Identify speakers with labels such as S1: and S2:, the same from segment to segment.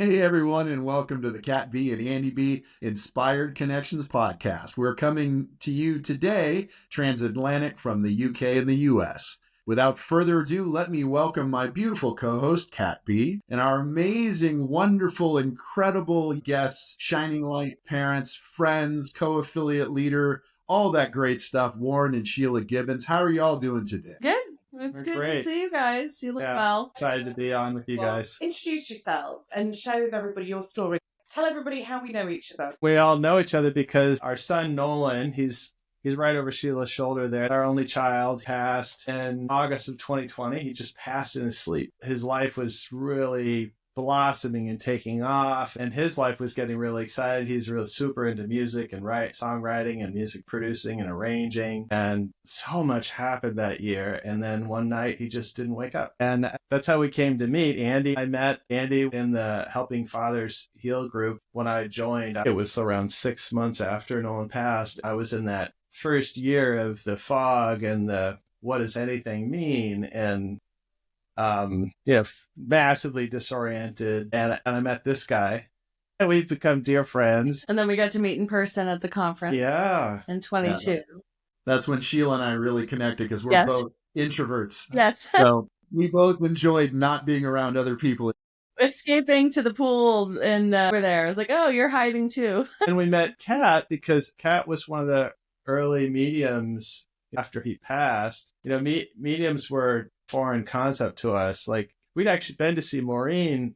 S1: Hey everyone, and welcome to the Cat B and Andy B Inspired Connections podcast. We're coming to you today, transatlantic from the UK and the US. Without further ado, let me welcome my beautiful co-host, Cat B, and our amazing, wonderful, incredible guests, shining light parents, friends, co-affiliate leader, all that great stuff, Warren and Sheila Gibbons. How are y'all doing today?
S2: Good. It's good to see you guys. You look well.
S3: Excited to be on with you guys.
S4: Introduce yourselves and share with everybody your story. Tell everybody how we know each other.
S3: We all know each other because our son Nolan, he's right over Sheila's shoulder there. Our only child passed in August of 2020. He just passed in his sleep. His life was really blossoming and taking off, and his life was getting really excited. He's really super into music and songwriting and music producing and arranging, and so much happened that year. And then one night he just didn't wake up, and that's how we came to meet. I met Andy in the Helping Fathers Heal group when I joined. It was around 6 months after Nolan passed. I was in that first year of the fog and the what does anything mean, and massively disoriented. And I met this guy, and we've become dear friends.
S2: And then we got to meet in person at the conference.
S3: Yeah.
S2: In 22. Yeah.
S1: That's when Sheila and I really connected because we're both introverts.
S2: Yes.
S1: So we both enjoyed not being around other people.
S2: Escaping to the pool, and we're there. I was like, oh, you're hiding too.
S3: And we met Kat because Kat was one of the early mediums after he passed. Mediums were foreign concept to us. Like, we'd actually been to see Maureen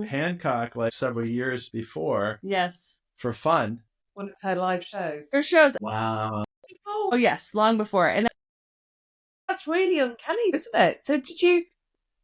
S3: Hancock like several years before.
S2: Yes.
S3: For fun.
S4: One of her live shows.
S2: Her shows.
S1: Wow.
S2: Oh, yes, long before. And
S4: that's really uncanny, isn't it? So did you,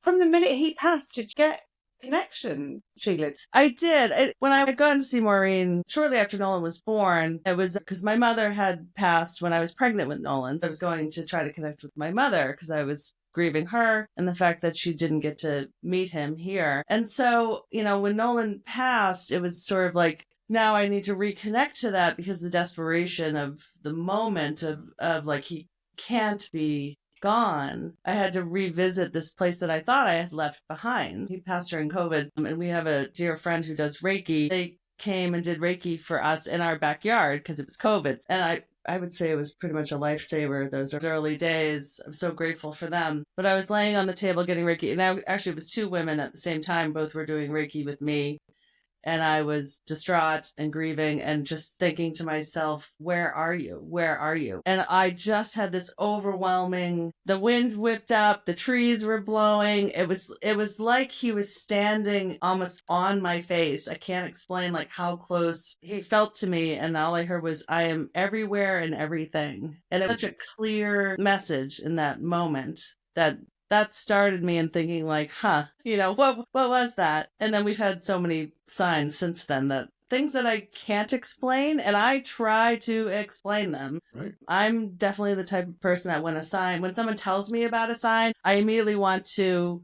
S4: from the minute he passed, did you get connection, Sheila?
S2: I did. When I had gone to see Maureen shortly after Nolan was born, it was because my mother had passed when I was pregnant with Nolan. I was going to try to connect with my mother because I was grieving her and the fact that she didn't get to meet him here. And so, when Nolan passed, it was sort of like, now I need to reconnect to that because the desperation of the moment of like, he can't be gone. I had to revisit this place that I thought I had left behind. He passed during COVID, and we have a dear friend who does Reiki. They came and did Reiki for us in our backyard because it was COVID. And I would say it was pretty much a lifesaver, those early days. I'm so grateful for them. But I was laying on the table getting Reiki, and it was two women at the same time. Both were doing Reiki with me. And I was distraught and grieving and just thinking to myself, where are you? Where are you? And I just had this overwhelming, the wind whipped up, the trees were blowing. It was like he was standing almost on my face. I can't explain like how close he felt to me. And all I heard was, I am everywhere and everything. And it was such a clear message in that moment that started me in thinking like, what was that? And then we've had so many signs since then, that things that I can't explain, and I try to explain them.
S1: Right.
S2: I'm definitely the type of person that when someone tells me about a sign, I immediately want to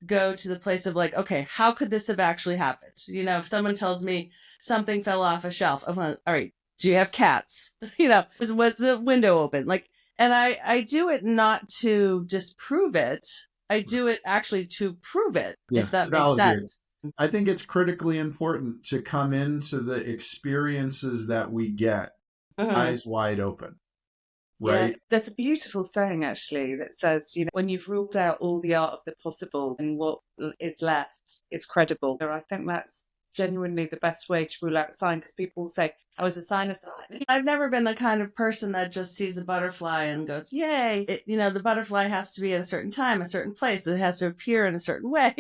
S2: go to the place of like, okay, how could this have actually happened? If someone tells me something fell off a shelf, I'm like, all right, do you have cats? Was the window open? Like, and I do it not to disprove it. I do it actually to prove it, if that makes sense.
S1: I think it's critically important to come into the experiences that we get eyes wide open. Right?
S4: Yeah, there's a beautiful saying, actually, that says, when you've ruled out all the art of the possible and what is left is credible. So I think that's genuinely the best way to rule out a sign, because people say, I was a sign of sign.
S2: I've never been the kind of person that just sees a butterfly and goes, yay. The butterfly has to be at a certain time, a certain place. It has to appear in a certain way.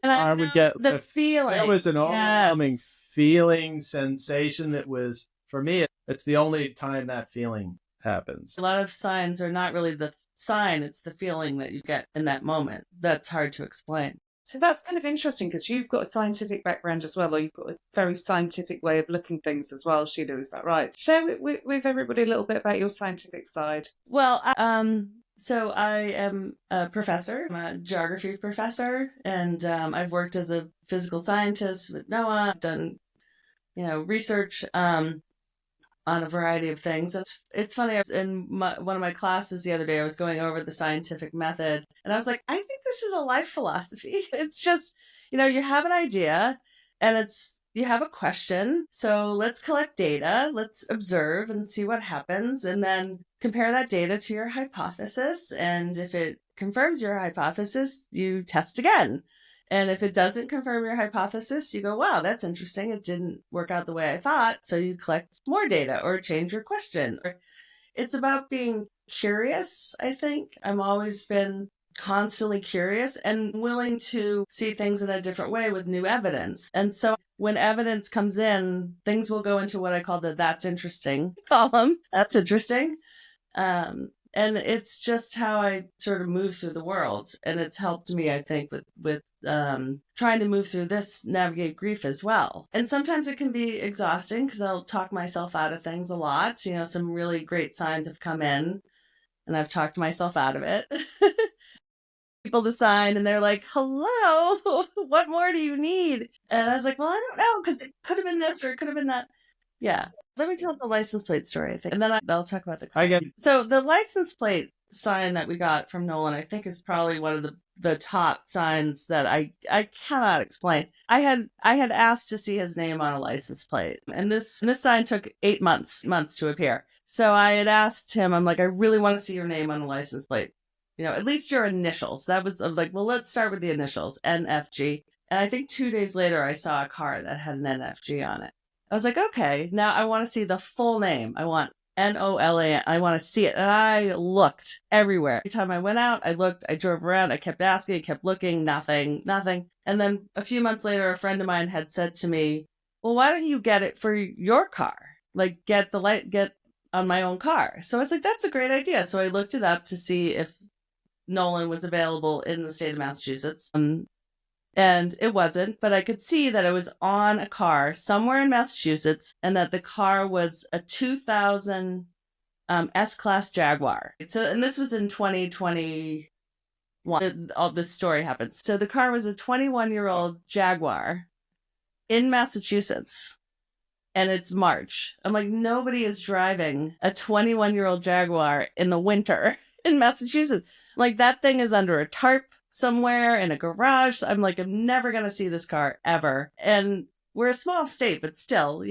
S2: And I would get the feeling.
S3: There was an overwhelming feeling, sensation that was, for me, it's the only time that feeling happens.
S2: A lot of signs are not really the sign. It's the feeling that you get in that moment. That's hard to explain.
S4: So that's kind of interesting because you've got a scientific background as well, or you've got a very scientific way of looking things as well, Sheila, is that right? Share with everybody a little bit about your scientific side.
S2: Well, so I am a professor. I'm a geography professor, and I've worked as a physical scientist with NOAA. I've done, research on a variety of things. It's funny, I was in one of my classes the other day, I was going over the scientific method, and I was like, I think this is a life philosophy. It's just, You have an idea and you have a question. So let's collect data, let's observe and see what happens, and then compare that data to your hypothesis. And if it confirms your hypothesis, you test again. And if it doesn't confirm your hypothesis, you go, wow, that's interesting. It didn't work out the way I thought. So you collect more data or change your question. It's about being curious, I think. I've always been constantly curious and willing to see things in a different way with new evidence. And so when evidence comes in, things will go into what I call the that's interesting column. That's interesting. And it's just how I sort of move through the world. And it's helped me, I think, with trying to move through this, navigate grief as well. And sometimes it can be exhausting because I'll talk myself out of things a lot. Some really great signs have come in and I've talked myself out of it. People the sign and they're like, hello, what more do you need? And I was like, well, I don't know, because it could have been this or it could have been that. Yeah. Let me tell the license plate story, I think. And then I'll talk about the car. So the license plate sign that we got from Nolan, I think, is probably one of the top signs that I cannot explain. I had asked to see his name on a license plate, and this sign took 8 months to appear. So I had asked him, I'm like, I really want to see your name on a license plate. At least your initials. That was like, well, let's start with the initials, NFG. And I think 2 days later, I saw a car that had an NFG on it. I was like, okay, now I want to see the full name. I want Nolan. I want to see it. And I looked everywhere. Every time I went out, I looked, I drove around, I kept asking, I kept looking, nothing. And then a few months later, a friend of mine had said to me, well, why don't you get it for your car? Like get on my own car. So I was like, that's a great idea. So I looked it up to see if Nolan was available in the state of Massachusetts. And it wasn't, but I could see that it was on a car somewhere in Massachusetts and that the car was a 2000 S-Class Jaguar. So, and this was in 2021. All this story happened. So the car was a 21-year-old Jaguar in Massachusetts. And it's March. I'm like, nobody is driving a 21-year-old Jaguar in the winter in Massachusetts. Like, that thing is under a tarp somewhere in a garage. I'm like, I'm never going to see this car ever. And we're a small state, but still,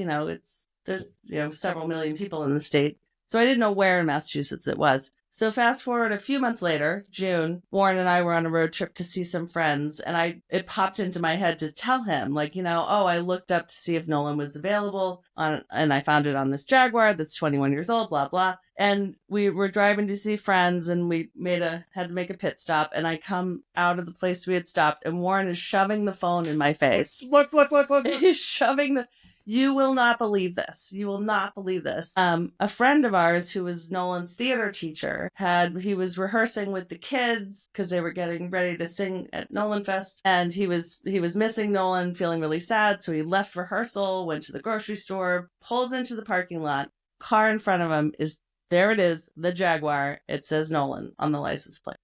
S2: there's several million people in the state. So I didn't know where in Massachusetts it was. So fast forward a few months later, June, Warren and I were on a road trip to see some friends, and it popped into my head to tell him, like, I looked up to see if Nolan was available and I found it on this Jaguar that's 21 years old, blah, blah. And we were driving to see friends, and we had to make a pit stop, and I come out of the place we had stopped, and Warren is shoving the phone in my face.
S3: Look.
S2: He's shoving You will not believe this. You will not believe this. A friend of ours who was Nolan's theater teacher he was rehearsing with the kids because they were getting ready to sing at Nolan Fest, and he was missing Nolan, feeling really sad. So he left rehearsal, went to the grocery store, pulls into the parking lot. Car in front of him there it is, the Jaguar. It says Nolan on the license plate.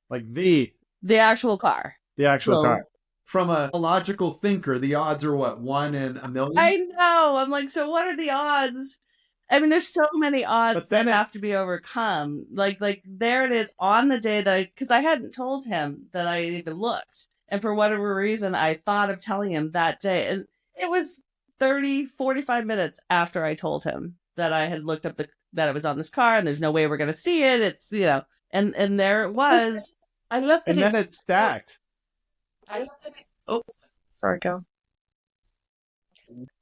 S3: Like the
S2: actual car.
S3: The actual car.
S1: From a logical thinker, the odds are what, 1 in a million?
S2: I know. I'm like, so what are the odds? I mean, there's so many odds that have to be overcome. Like there it is on the day because I hadn't told him that I had even looked. And for whatever reason, I thought of telling him that day. And it was 45 minutes after I told him that I had looked up that it was on this car and there's no way we're going to see it. It's, and there it was.
S4: I love that.
S3: And then it's stacked.
S4: I love that it's... Oh, sorry, go.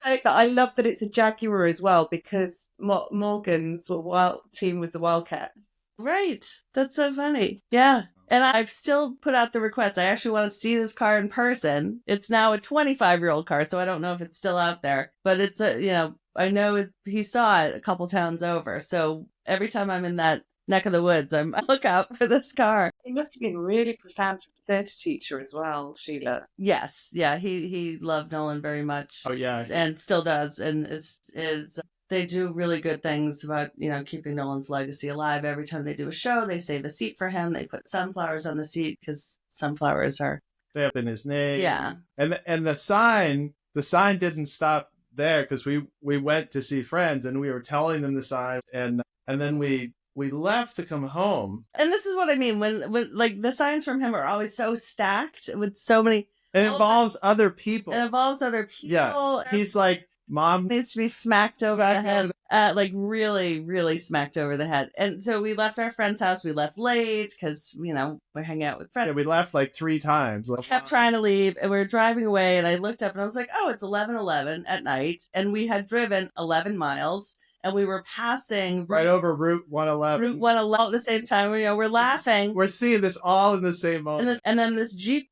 S4: I love that it's a Jaguar as well, because Morgan's team was the Wildcats.
S2: Right. That's so funny. Yeah. And I've still put out the request. I actually want to see this car in person. It's now a 25-year-old car, so I don't know if it's still out there. But it's I know he saw it a couple towns over. So every time I'm in that neck of the woods, I look out for this car.
S4: It must have been really profound for the theatre teacher as well, Sheila.
S2: Yes, yeah, he loved Nolan very much.
S3: Oh yeah,
S2: and still does, and is they do really good things about keeping Nolan's legacy alive. Every time they do a show, they save a seat for him. They put sunflowers on the seat because sunflowers
S3: they have in his name.
S2: Yeah,
S3: and the sign didn't stop there because we went to see friends and we were telling them the sign and then we left to come home.
S2: And this is what I mean when like the signs from him are always so stacked with so many.
S3: It involves other people.
S2: It involves other people.
S3: Yeah. He's like, Mom
S2: needs to be smacked over the head. Like really, really smacked over the head. And so we left our friend's house. We left late because, we're hanging out with friends.
S3: Yeah, we left like 3 times.
S2: Kept trying to leave, and we were driving away, and I looked up and I was like, oh, it's 11:11 at night. And we had driven 11 miles. And we were passing
S3: right over Route 111.
S2: Route 111 at the same time. We're laughing.
S3: We're seeing this all in the same moment.
S2: And then this Jeep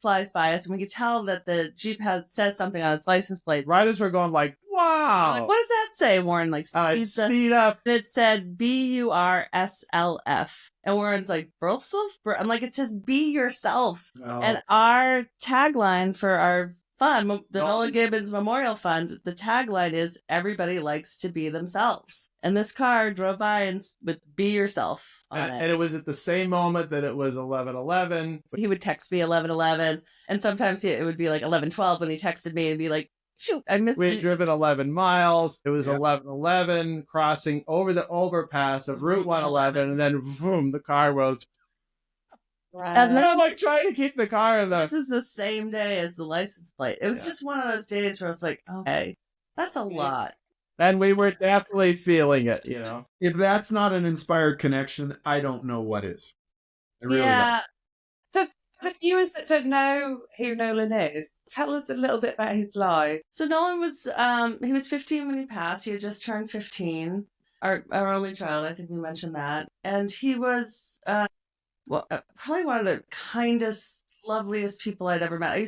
S2: flies by us, and we could tell that the Jeep says something on its license plate.
S3: Right as we're going, like, wow.
S2: Like, what does that say, Warren? Like,
S3: speed up.
S2: And it said BURSLF. And Warren's like, Brussels? I'm like, it says be yourself.
S3: Oh.
S2: And our tagline for our fund, the Nolan Gibbons Memorial Fund, the tagline is everybody likes to be themselves. And this car drove by and with be yourself on it.
S3: And it was at the same moment that it was 11:11.
S2: He would text me 11:11, and sometimes it would be like 11:12 when he texted me and be like, shoot, I missed it.
S3: We'd driven 11 miles. It was 11:11, crossing over the overpass of Route 111, and then boom, the car was. And I was like trying to keep the car in the.
S2: This is the same day as the license plate. It was just one of those days where I was like, okay, that's a lot.
S3: And we were definitely feeling it,
S1: If that's not an inspired connection, I don't know what is. I really don't.
S4: The viewers that don't know who Nolan is, tell us a little bit about his life.
S2: So Nolan was, he was 15 when he passed. He had just turned 15. Our only child, I think we mentioned that. And he was, probably one of the kindest, loveliest people I'd ever met. I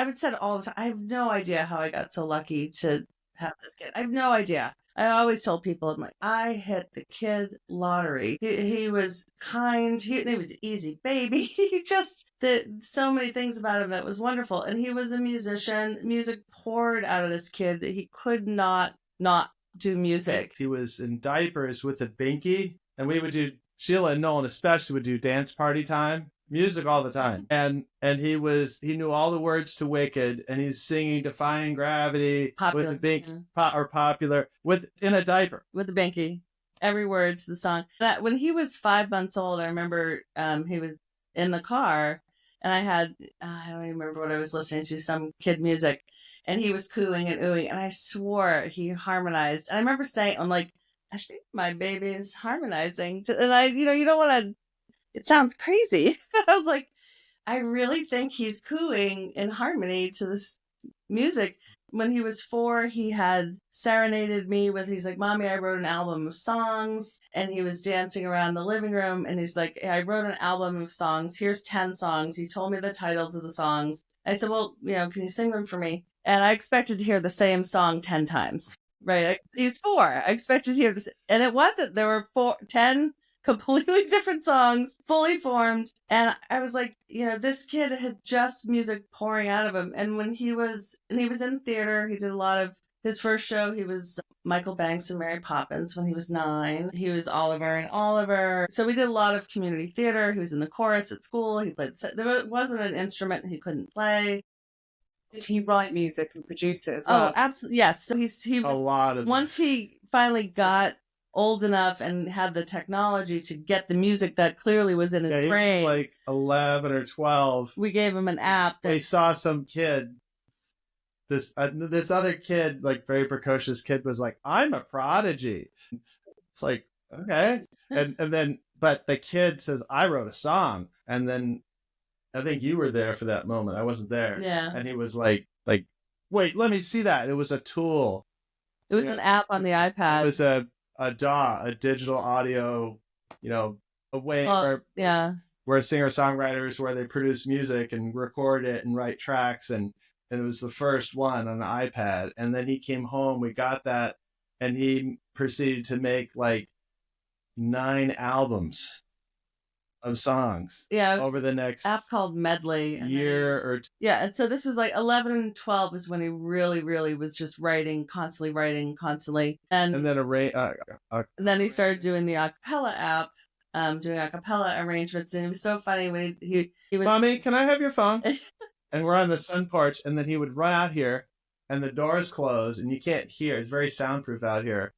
S2: would say it all the time, I have no idea how I got so lucky to have this kid. I have no idea. I always told people, I'm like, I hit the kid lottery. He was kind. He was easy baby. He just did so many things about him that was wonderful. And he was a musician. Music poured out of this kid. He could not do music.
S3: He was in diapers with a binky, and we would do, Sheila and Nolan especially would do dance party time. Music all the time. And he knew all the words to Wicked, and he's singing Defying Gravity
S2: Popular,
S3: with a binky, or Popular in a diaper.
S2: With a binky. Every word to the song. When he was 5 months old, I remember he was in the car, and I don't even remember what I was listening to, some kid music, and he was cooing and oohing, and I swore he harmonized. And I remember saying, I'm like, I think my baby is harmonizing. And you don't want to, it sounds crazy. I was like, I really think he's cooing in harmony to this music. When he was 4, he had serenaded me he's like, Mommy, I wrote an album of songs. And he was dancing around the living room. And he's like, I wrote an album of songs. Here's 10 songs. He told me the titles of the songs. I said, well, can you sing them for me? And I expected to hear the same song 10 times. Right? He's 4. I expected to hear this. And it wasn't. There were 10 completely different songs, fully formed. And I was like, this kid had just music pouring out of him. And when he was in theater, he did a lot of, his first show, he was Michael Banks and Mary Poppins when he was 9. He was Oliver and Oliver. So we did a lot of community theater. He was in the chorus at school. He played, there wasn't an instrument he couldn't play.
S4: Did he write music and produce it as well?
S2: Oh, absolutely. Yes. So he was,
S3: a lot of,
S2: once he finally got old enough and had the technology to get the music that clearly was in his brain.
S3: He was like 11 or 12.
S2: We gave him an app.
S3: They saw some kid, this other kid, like very precocious kid, was like, I'm a prodigy. It's like, okay. And then, but the kid says, I wrote a song. And then I think you were there for that moment. I wasn't there.
S2: Yeah.
S3: And he was like, wait, let me see that. It was a tool.
S2: It was an app on the iPad.
S3: It was a DAW, a digital audio, a way where singer-songwriters, where they produce music and record it and write tracks. And it was the first one on the iPad. And then he came home, we got that, and he proceeded to make like 9 albums of songs over the next
S2: app called Medley
S3: year or two.
S2: Yeah, and so this was like 11 and 12 is when he really, really was just constantly writing. And then he started doing the acapella app, doing acapella arrangements, and it was so funny when he was,
S3: Mommy, can I have your phone? And we're on the sun porch, and then he would run out here, and the doors close, and you can't hear. It's very soundproof out here.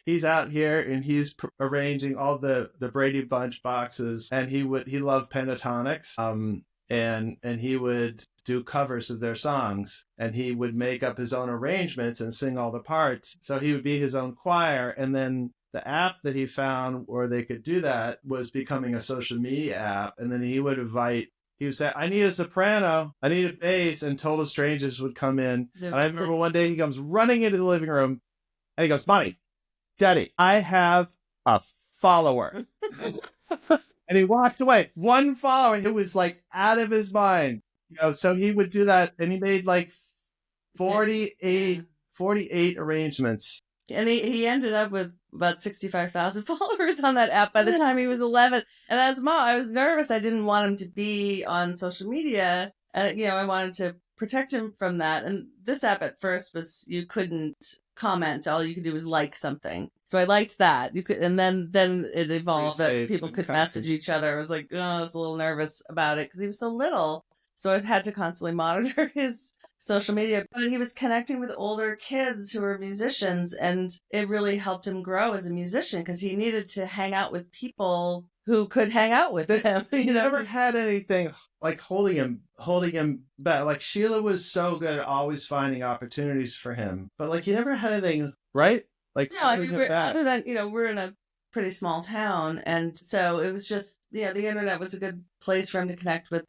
S3: He's out here and he's arranging all the Brady Bunch boxes, and he loved pentatonics. and he would do covers of their songs, and he would make up his own arrangements and sing all the parts. So he would be his own choir. And then the app that he found where they could do that was becoming a social media app. And then he would say, I need a soprano, I need a bass, and total strangers would come in. And I remember one day he comes running into the living room and he goes, Mommy, Daddy, I have a follower. And he walked away. One follower. It was like out of his mind. So he would do that, and he made like 48 arrangements.
S2: And he ended up with about 65,000 followers on that app by the time he was 11. And as a mom, I was nervous. I didn't want him to be on social media. And, I wanted to protect him from that. And this app at first was, you couldn't comment. All you could do was like something. So I liked that. You could, and then it evolved that people could message each other. I was like, I was a little nervous about it because he was so little. So I had to constantly monitor his social media, but he was connecting with older kids who were musicians, and it really helped him grow as a musician because he needed to hang out with people who could hang out with him.
S3: He never had anything like holding him back. Like Sheila was so good at always finding opportunities for him, but like he never had anything, right? Like
S2: no, I mean, other than we're in a pretty small town, and so it was just the internet was a good place for him to connect with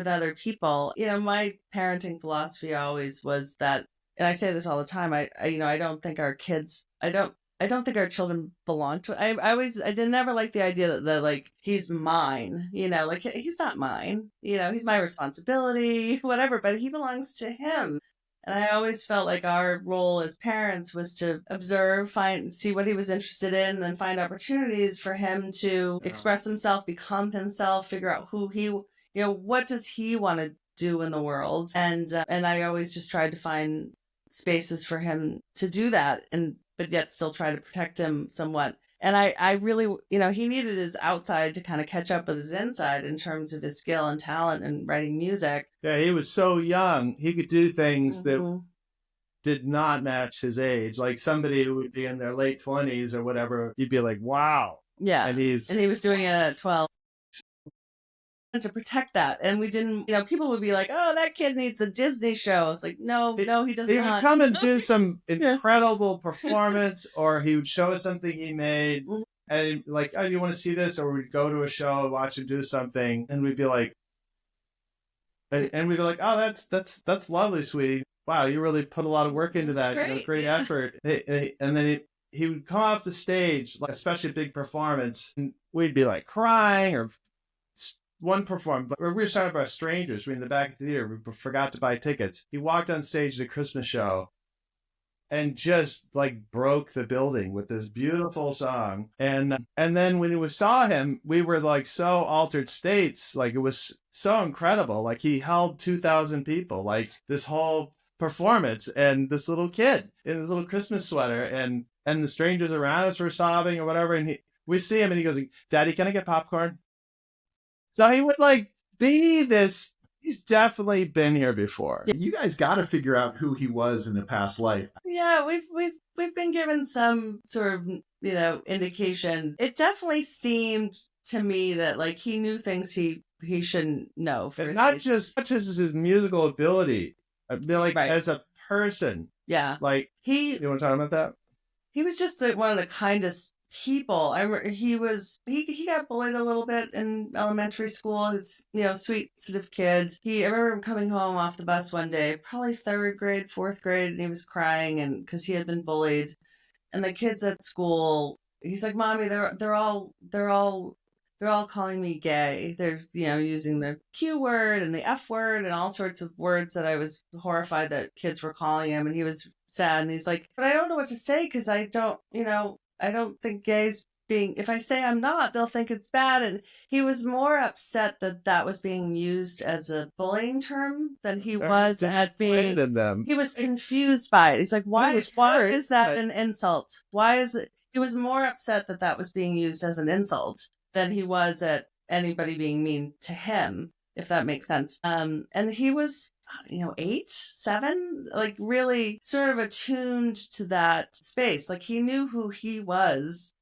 S2: other people. My parenting philosophy always was that, and I say this all the time, I don't think our kids, I don't think our children belong to it. I did never like the idea that like, he's mine, like he's not mine, he's my responsibility, whatever, but he belongs to him. And I always felt like our role as parents was to observe, see what he was interested in, and then find opportunities for him to express himself, become himself, figure out who he, what does he want to do in the world? And I always just tried to find spaces for him to do that, but yet still try to protect him somewhat. And I really, he needed his outside to kind of catch up with his inside in terms of his skill and talent in writing music.
S3: Yeah, he was so young. He could do things that did not match his age. Like somebody who would be in their late 20s or whatever, you'd be like, wow.
S2: Yeah. And he was doing it at 12. To protect that, and we didn't, people would be like, oh, that kid needs a Disney show. It's like, no, he does not.
S3: He would come and do some incredible performance, or he would show us something he made, and like, oh, you want to see this? Or we'd go to a show, watch him do something, and we'd be like, oh, that's lovely, sweetie. Wow, you really put a lot of work into that. Great effort. And then he would come off the stage, like especially a big performance, and we'd be like crying or. One performed, we were surrounded by strangers. We were in the back of the theater. We forgot to buy tickets. He walked on stage at a Christmas show and just like broke the building with this beautiful song. And then when we saw him, we were like so altered states. Like it was so incredible. Like he held 2,000 people, like this whole performance, and this little kid in his little Christmas sweater, and the strangers around us were sobbing or whatever. And we see him and he goes, Daddy, can I get popcorn? So he would like be this. He's definitely been here before.
S1: You guys got to figure out who he was in a past life.
S2: Yeah, we've been given some sort of indication. It definitely seemed to me that like he knew things he shouldn't know.
S3: And not just his musical ability. I mean, like as a person.
S2: Yeah,
S3: like you want to talk about that?
S2: He was just one of the kindest people. He got bullied a little bit in elementary school. He's sweet, sensitive kid. I remember him coming home off the bus one day, probably 3rd grade, 4th grade, and he was crying and because he had been bullied. And the kids at school, he's like, Mommy, they're all calling me gay. They're using the Q word and the F word and all sorts of words that I was horrified that kids were calling him. And he was sad, and he's like, but I don't know what to say because I don't think gays if I say I'm not, they'll think it's bad. And he was more upset that was being used as a bullying term than he was at being. He was confused by it. He's like, why is that an insult? Why is it? He was more upset that was being used as an insult than he was at anybody being mean to him, if that makes sense. And he was 8, 7, like really sort of attuned to that space. Like he knew who he was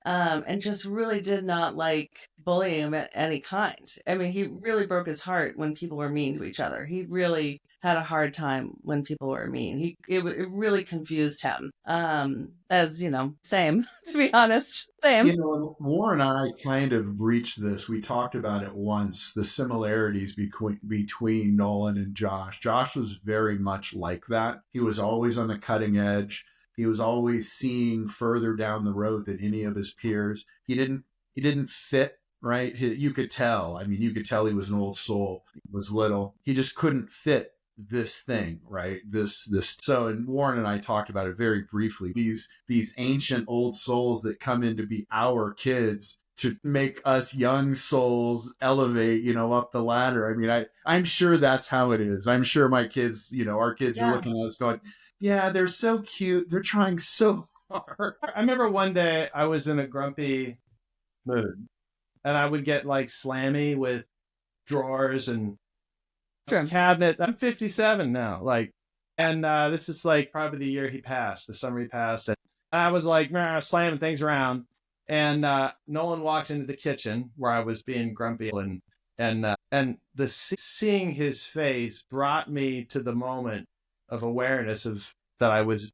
S2: and just really did not like bullying of any kind. I mean, he really broke his heart when people were mean to each other. He really had a hard time when people were mean. It really confused him. As you know, same to be honest, same.
S1: You know, Warren and I kind of breached this. We talked about it once, the similarities between Nolan and Josh. Josh was very much like that. He was always on the cutting edge. He was always seeing further down the road than any of his peers. He didn't fit, right? You could tell. I mean, you could tell he was an old soul. He was little. He just couldn't fit this thing, right? This. So, and Warren and I talked about it very briefly. These ancient old souls that come in to be our kids, to make us young souls elevate, up the ladder. I mean, I'm sure that's how it is. I'm sure my kids, our kids are looking at us going, yeah, they're so cute. They're trying so hard.
S3: I remember one day I was in a grumpy mood, and I would get like slammy with drawers and cabinet. I'm 57 now, and this is like probably the year he passed, the summer he passed, and I was like slamming things around, and Nolan walked into the kitchen where I was being grumpy, and seeing his face brought me to the moment of awareness of that I was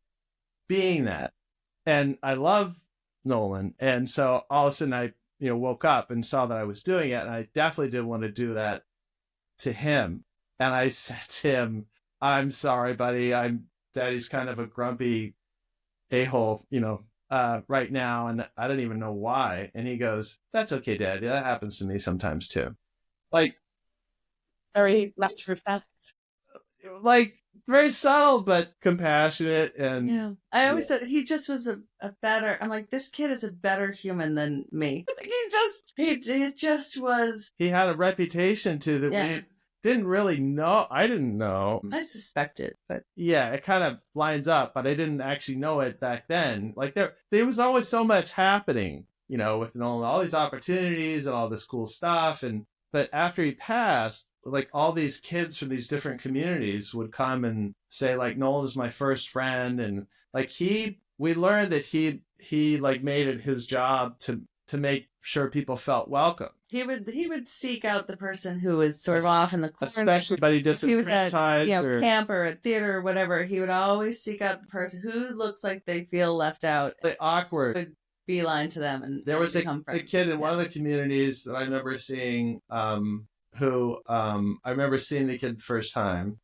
S3: being that. And I love Nolan. And so all of a sudden I, woke up and saw that I was doing it. And I definitely didn't want to do that to him. And I said to him, I'm sorry, buddy. Daddy's kind of a grumpy a-hole, right now. And I don't even know why. And he goes, that's okay, Daddy. That happens to me sometimes too. Like,
S4: very matter of fact.
S3: Like, very subtle but compassionate. And
S2: yeah, I always said he just was a better. I'm like, this kid is a better human than me. Like, he just was.
S3: He had a reputation too that we didn't really know. I didn't know.
S2: I suspected, but
S3: yeah, it kind of lines up, but I didn't actually know it back then. Like there was always so much happening, with Nolan, all these opportunities and all this cool stuff. But after he passed, like all these kids from these different communities would come and say like, Nolan is my first friend. And like we learned that he like made it his job to make sure people felt welcome.
S2: He would seek out the person who was sort of off in the corner.
S3: Especially anybody disenfranchised.
S2: He was at camp or at theater or whatever. He would always seek out the person who looks like they feel left out.
S3: Like awkward.
S2: Would beeline to them, and
S3: there was a kid in one of the communities that I remember seeing, who I remember seeing the kid the first time,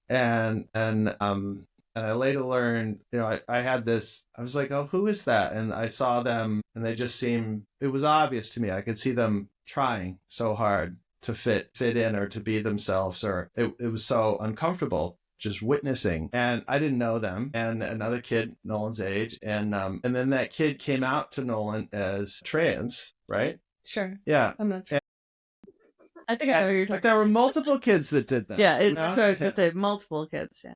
S3: and I later learned, I had this. I was like, oh, who is that? And I saw them, and they just seemed. It was obvious to me. I could see them trying so hard to fit in or to be themselves, or it was so uncomfortable just witnessing. And I didn't know them. And another kid, Nolan's age, and then that kid came out to Nolan as trans, right?
S2: Sure.
S3: Yeah.
S2: I'm not sure. I think I know what you're talking about.
S3: There were multiple kids that did that.
S2: Yeah, so I was going to say multiple kids, yeah.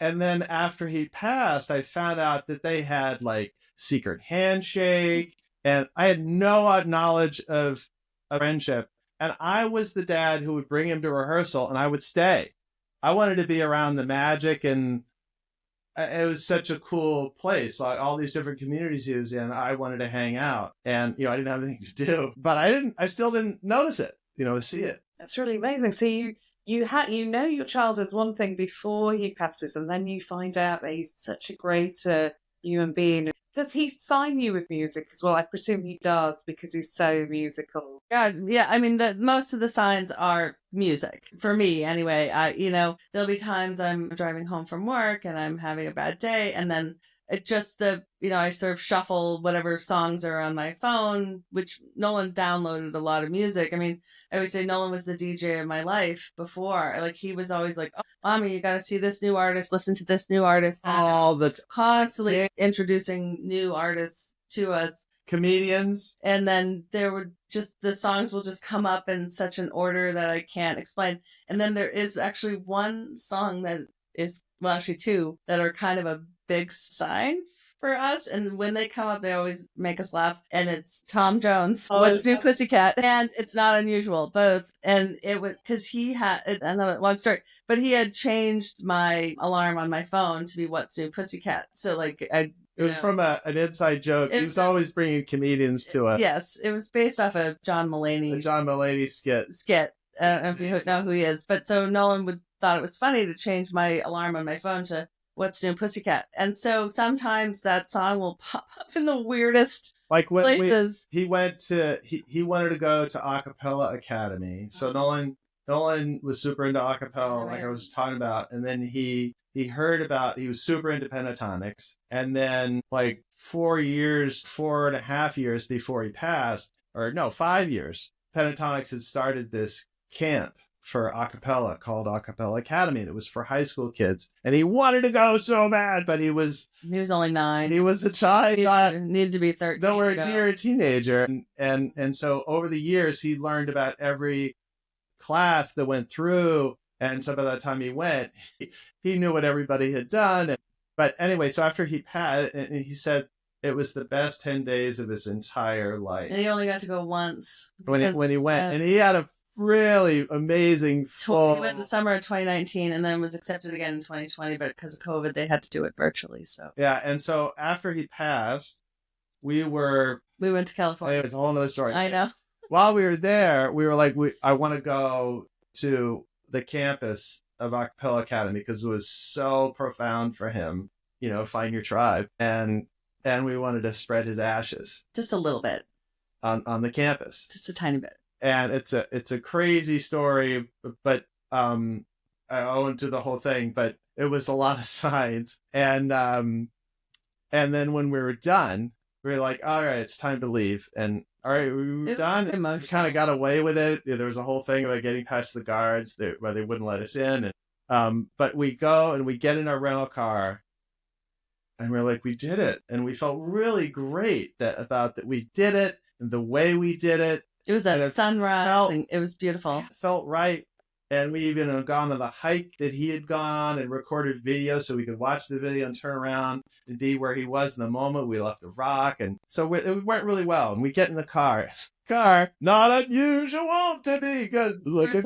S3: And then after he passed, I found out that they had like secret handshake, and I had no knowledge of a friendship. And I was the dad who would bring him to rehearsal, and I would stay. I wanted to be around the magic, and it was such a cool place. Like all these different communities he was in, I wanted to hang out, and I didn't have anything to do, but I still didn't notice it, see it.
S4: That's really amazing. So you your child as one thing before he passes, and then you find out that he's such a great human being. Does he sign you with music as well? I presume he does because he's so musical.
S2: Yeah. I mean, most of the signs are music for me, anyway. There'll be times I'm driving home from work and I'm having a bad day, and then it just I sort of shuffle whatever songs are on my phone, which Nolan downloaded a lot of music. I mean, I would say Nolan was the DJ of my life before. Like, he was always like, oh, Mommy, you got to see this new artist, listen to this new artist.
S3: All the
S2: constantly introducing new artists to us.
S3: Comedians.
S2: And then the songs will just come up in such an order that I can't explain. And then there is actually one song that is, well, actually two, that are kind of a big sign for us, and when they come up they always make us laugh, and it's Tom Jones, What's New Pussycat, and It's Not Unusual, both. And it was because he had another long story, but he had changed my alarm on my phone to be What's New Pussycat, so like I
S3: It was from an inside joke. He was always bringing comedians to us.
S2: Yes, it was based off a John Mulaney skit. I don't know if you know who he is, but so Nolan thought it was funny to change my alarm on my phone to "What's New Pussycat," and so sometimes that song will pop up in the weirdest
S3: like when
S2: places.
S3: He wanted to go to Acapella Academy, so Nolan was super into acapella, like I was talking about, and then he was super into pentatonics, and then like 4.5 years before he passed, 5 years, pentatonics had started this camp for acapella called Acapella Academy that was for high school kids, and he wanted to go so bad, but he was only 9. He was a child.
S2: He needed to be 13.
S3: Nowhere near a teenager, and so over the years he learned about every class that went through, and so by the time he went, he knew what everybody had done. But anyway, so after he passed, and he said it was the best 10 days of his entire life.
S2: And he only got to go once.
S3: When he went, and he had a really amazing fall.
S2: He went in the summer of 2019 and then was accepted again in 2020, but because of COVID, they had to do it virtually. So
S3: yeah, and so after he passed, we went
S2: to California.
S3: It's a whole other story.
S2: I know.
S3: While we were there, we were like, I want to go to the campus of Acapella Academy because it was so profound for him, find your tribe. And we wanted to spread his ashes.
S2: Just a little bit.
S3: On the campus.
S2: Just a tiny bit.
S3: And it's a crazy story, but I owe to the whole thing, but it was a lot of signs. And then when we were done, we were like, all right, it's time to leave. And all right, we were done. We kind of got away with it. There was a whole thing about getting past the guards where they wouldn't let us in. And, but we go and we get in our rental car and we're like, we did it. And we felt really great that we did it and the way we did it.
S2: It was a sunrise. It was beautiful.
S3: It felt right. And we even had gone on the hike that he had gone on and recorded video so we could watch the video and turn around and be where he was in the moment. We left the rock. And so it went really well. And we get in the car. Not unusual to be good looking.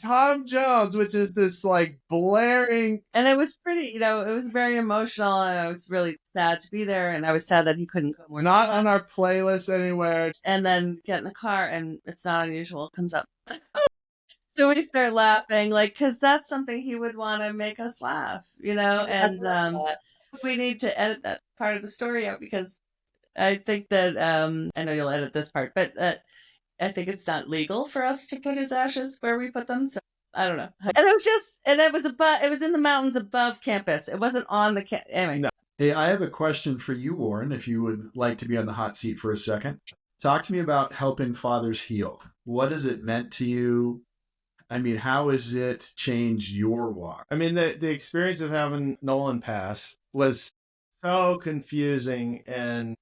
S3: Tom Jones, which is this like blaring.
S2: And it was pretty, it was very emotional. And I was really sad to be there. And I was sad that he couldn't come.
S3: Not on our playlist anywhere.
S2: And then get in the car and It's Not Unusual comes up. So we start laughing, because that's something he would want to make us laugh, and we need to edit that part of the story out because I think that, I know you'll edit this part, but I think it's not legal for us to put his ashes where we put them. So I don't know. And it was in the mountains above campus. It wasn't on the anyway.
S1: No. Hey, I have a question for you, Warren, if you would like to be on the hot seat for a second. Talk to me about helping fathers heal. What has it meant to you? I mean, how has it changed your walk?
S3: I mean, the experience of having Nolan pass was so confusing. And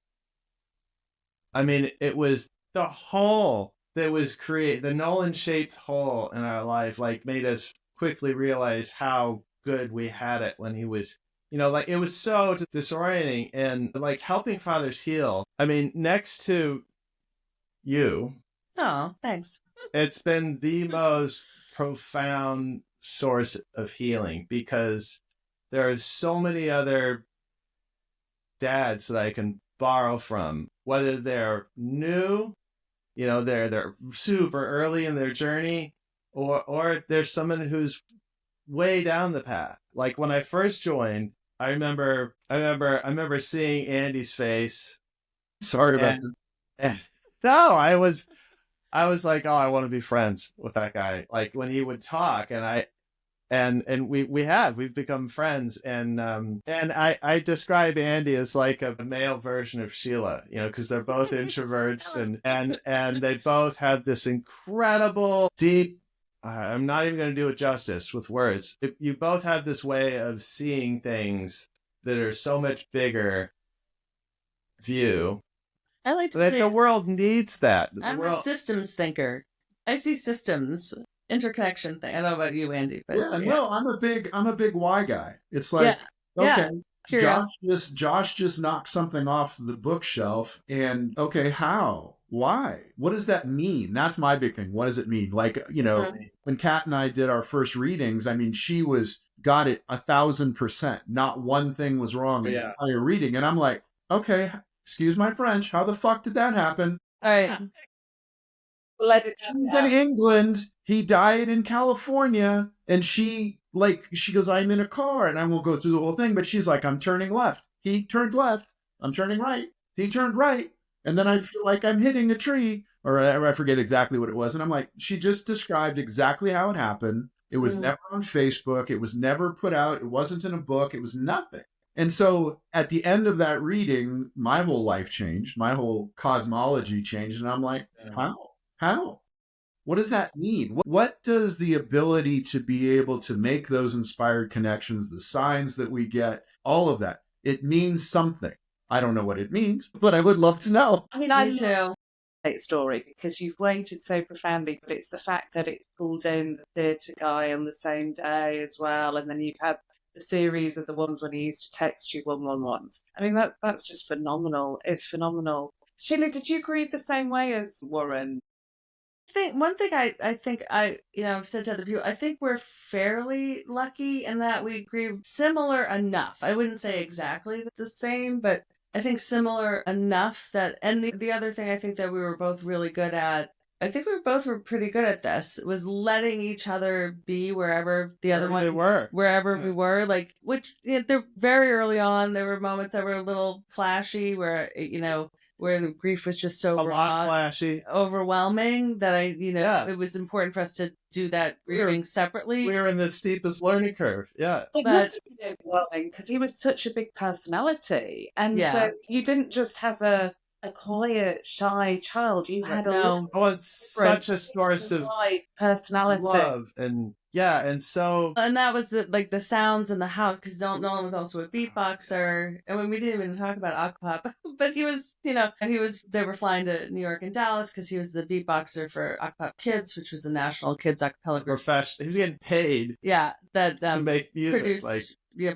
S3: I mean, it was the hole that was created, the Nolan-shaped hole in our life, made us quickly realize how good we had it when he was, it was so disorienting. And helping fathers heal, I mean, next to you.
S2: Oh, thanks.
S3: It's been the most profound source of healing because there are so many other dads that I can borrow from, whether they're new, they're super early in their journey, or there's someone who's way down the path. Like when I first joined, I remember seeing Andy's face.
S1: Sorry about that.
S3: No, I was like, oh, I want to be friends with that guy. Like when he would talk, and we've become friends. And I describe Andy as like a male version of Sheila, because they're both introverts and they both have this incredible deep. I'm not even going to do it justice with words. You both have this way of seeing things that are so much bigger view.
S2: I like to
S3: say the world needs that.
S2: I'm a systems thinker. I see systems, interconnection thing. I don't know about you, Andy, but
S1: no, I'm a big why guy. It's like, okay, Josh just knocked something off the bookshelf, and okay, how? Why? What does that mean? That's my big thing. What does it mean? Like, you know, when Kat and I did our first readings, I mean, she got it 1,000%. Not one thing was wrong in the entire reading. And I'm like, okay, excuse my French. How the fuck did that happen?
S2: All right.
S1: She's in England. He died in California. And she goes, I'm in a car. And I won't go through the whole thing, but she's like, I'm turning left. He turned left. I'm turning right. He turned right. And then I feel like I'm hitting a tree, or I forget exactly what it was. And I'm like, she just described exactly how it happened. It was never on Facebook. It was never put out. It wasn't in a book. It was nothing. And so at the end of that reading, my whole life changed. My whole cosmology changed. And I'm like, how? What does that mean? What does the ability to be able to make those inspired connections, the signs that we get, all of that, it means something. I don't know what it means, but I would love to know.
S4: I mean, I love that story because you've weighted so profoundly, but it's the fact that it's pulled in the theatre guy on the same day as well, and then you've had the series of the ones when he used to text you 111. I mean, that's just phenomenal. It's phenomenal. Sheila, did you grieve the same way as Warren?
S2: One thing I think I've said to other people, I think we're fairly lucky in that we grieve similar enough. I wouldn't say exactly the same, but I think similar enough that, and the other thing I think that we were both really good at, I think we both were pretty good at this, was letting each other be wherever the other one
S3: were.
S2: Wherever we were, like, which, they're very early on, there were moments that were a little flashy where, where the grief was just so
S3: lot flashy,
S2: overwhelming that it was important for us to do that grieving separately.
S3: We were in the steepest learning curve. Yeah.
S4: It must have been overwhelming because he was such a big personality. And so you didn't just have a quiet, shy child. You had
S3: it's such a source of
S4: personality.
S3: Love and
S2: and that was the sounds in the house, because Nolan was also a beatboxer, and when we didn't even talk about acapop, but he was, they were flying to New York and Dallas because he was the beatboxer for Acapop Kids, which was a national kids acapella group.
S3: Professional. He was getting paid.
S2: Yeah, that
S3: to make music,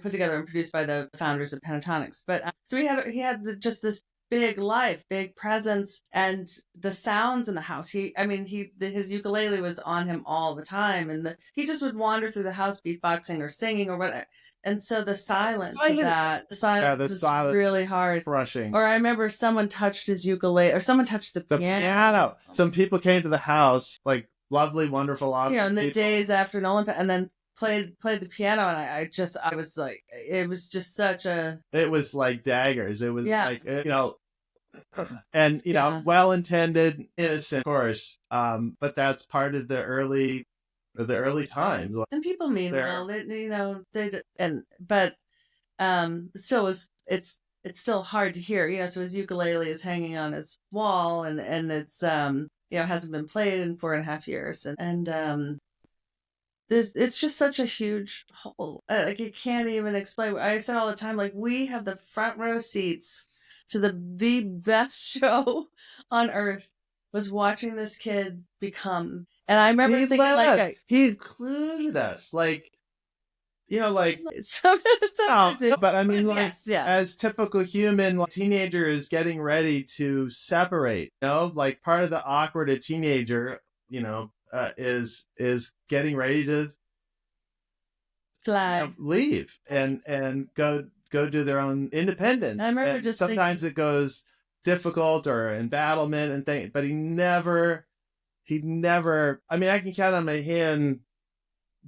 S2: put together and produced by the founders of Pentatonics. But so he had just this big life, big presence, and the sounds in the house. His ukulele was on him all the time, and he just would wander through the house beatboxing or singing or whatever. And so the silence was really hard.
S3: Crushing.
S2: Or I remember someone touched his ukulele, or someone touched the piano.
S3: Some people came to the house, like lovely, wonderful, awesome
S2: in the days after Nolan, and then played the piano, and I was like, it was just such a...
S3: It was like daggers. It was like, and, well-intended, innocent, of course. But that's part of the early times.
S2: And people mean well, still it's still hard to hear, so his ukulele is hanging on his wall, and it's, hasn't been played in 4.5 years. And it's just such a huge hole. Like, you can't even explain. I say all the time, like, we have the front row seats to the best show on earth was watching this kid become. And I remember thinking,
S3: he included us, but I mean, as typical human, teenager is getting ready to separate. Part of the awkward a teenager, is getting ready to
S2: fly,
S3: leave, and go do their own independence.
S2: I remember just
S3: sometimes it goes difficult or embattlement and things, but he never. I mean, I can count on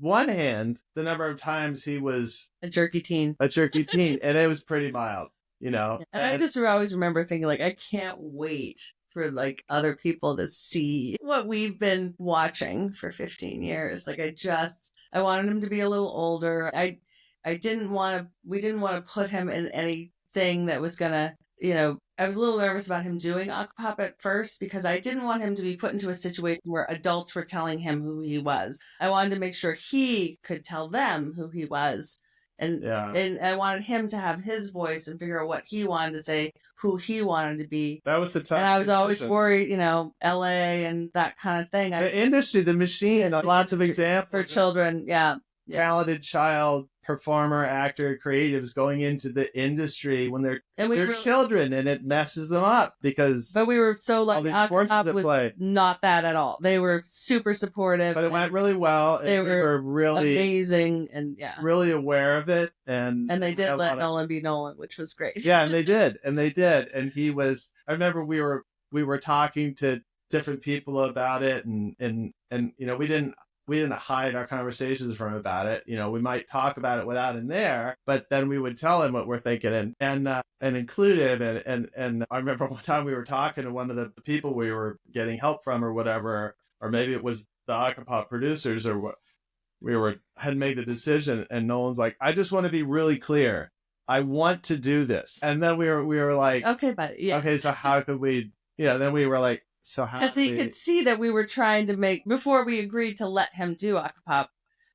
S3: one hand the number of times he was
S2: a jerky teen,
S3: and it was pretty mild, And
S2: I just always remember thinking, I can't wait for other people to see what we've been watching for 15 years. I wanted him to be a little older. We didn't want to put him in anything that was gonna, I was a little nervous about him doing acapop at first because I didn't want him to be put into a situation where adults were telling him who he was. I wanted to make sure he could tell them who he was. And I wanted him to have his voice and figure out what he wanted to say, who he wanted to be.
S3: That was the tough.
S2: And I was always worried, LA and that kind of thing.
S3: The industry, the machine, lots of examples
S2: for children. Yeah.
S3: talented child performer, actor, creatives going into the industry when they're children, and it messes them up because.
S2: But we were so
S3: all these forces at
S2: was
S3: play.
S2: not that at all. They were super supportive.
S3: But it went really well.
S2: They were
S3: really
S2: amazing, and really
S3: aware of it, and
S2: they did let Nolan be Nolan, which was great.
S3: Yeah, and they did, and he was. I remember we were talking to different people about it, and we didn't hide our conversations from him about it. We might talk about it without him there, but then we would tell him what we're thinking and include him. And I remember one time we were talking to one of the people we were getting help from or whatever, or maybe it was the Acapop producers or what. Had made the decision, and Nolan's like, I just want to be really clear. I want to do this. And then we were like,
S2: okay, buddy. Yeah.
S3: Okay, so how could we, then we were like, so how?
S2: Because you could see that we were trying to make, before we agreed to let him do Acapop,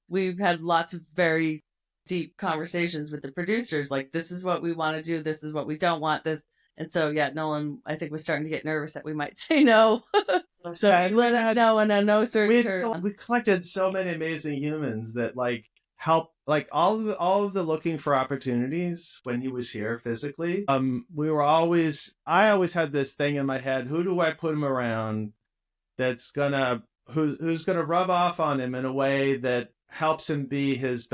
S2: we've had lots of very deep conversations with the producers. Like, this is what we want to do. This is what we don't want. This. And so, Nolan, I think, was starting to get nervous that we might say no. So let us know in a no search.
S3: We collected so many amazing humans that help, all of the looking for opportunities when he was here physically. I always had this thing in my head: who do I put him around that's who's gonna rub off on him in a way that helps him be his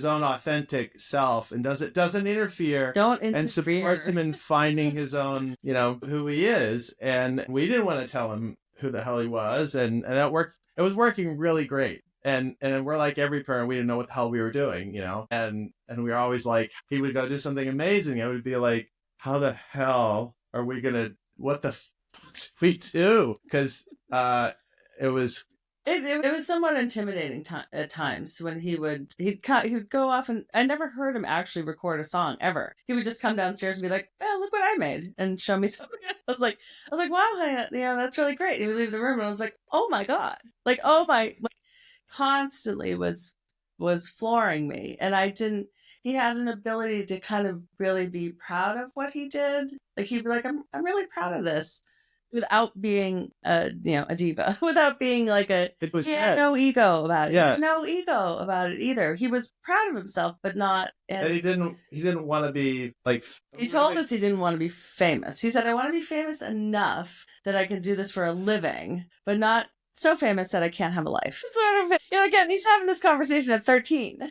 S3: own authentic self, and doesn't interfere. And supports him in finding his own, who he is. And we didn't want to tell him who the hell he was, and that worked. It was working really great. And we're like every parent, we didn't know what the hell we were doing, and we were always like, he would go do something amazing. It would be like, how the hell are we gonna? What the fuck did we do? Because it was.
S2: It was somewhat intimidating at times when he'd go off, and I never heard him actually record a song ever. He would just come downstairs and be like, "Oh, look what I made," and show me something. I was like, "Wow, honey, that's really great." And he would leave the room, and I was like, "Oh my god!" Constantly was flooring me, and I didn't. He had an ability to kind of really be proud of what he did. Like, he'd be like, "I'm really proud of this." Without being a diva, without being like he had no ego about it.
S3: Yeah.
S2: He had no ego about it either. He was proud of himself, but not.
S3: And he didn't want to be like.
S2: He told us he didn't want to be famous. He said, "I want to be famous enough that I can do this for a living, but not so famous that I can't have a life." Sort of. Again, he's having this conversation at 13.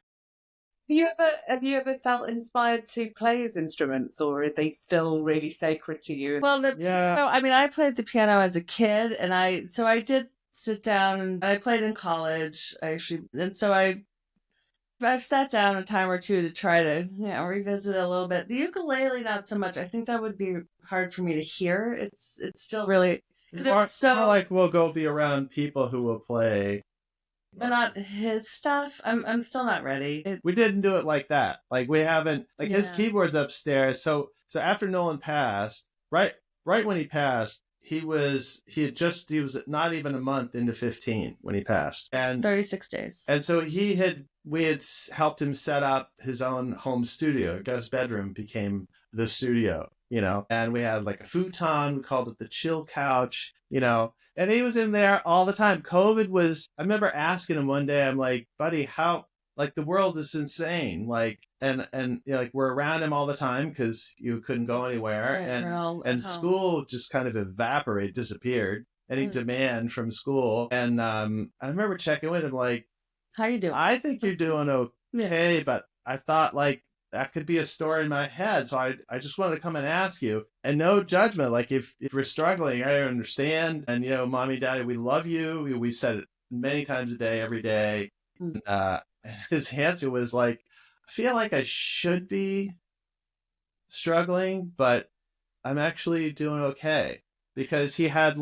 S4: Have you ever felt inspired to play his instruments, or are they still really sacred to you?
S2: Well, I played the piano as a kid, and I did sit down, and I played in college, actually, and so I've sat down a time or two to try to revisit it a little bit. The ukulele, not so much. I think that would be hard for me to hear. It's still really,
S3: because it's more like we'll go be around people who will play.
S2: But not his stuff. I'm still not ready.
S3: We didn't do it like that. Like, we haven't, his keyboard's upstairs. So after Nolan passed, right when he passed, he was not even a month into 15 when he passed. And
S2: 36 days.
S3: And so we had helped him set up his own home studio. Guest bedroom became the studio, and we had a futon. We called it the chill couch, and he was in there all the time. I remember asking him one day, I'm like, buddy, how, the world is insane. And we're around him all the time because you couldn't go anywhere.
S2: Right,
S3: and school just kind of disappeared. Any demand from school. And I remember checking with him,
S2: how you doing?
S3: I think you're doing okay, but I thought that could be a story in my head. So I just wanted to come and ask you, and no judgment. If we're struggling, I understand. And, mommy, daddy, we love you. We said it many times a day, every day. And his answer was I feel like I should be struggling, but I'm actually doing okay, because he had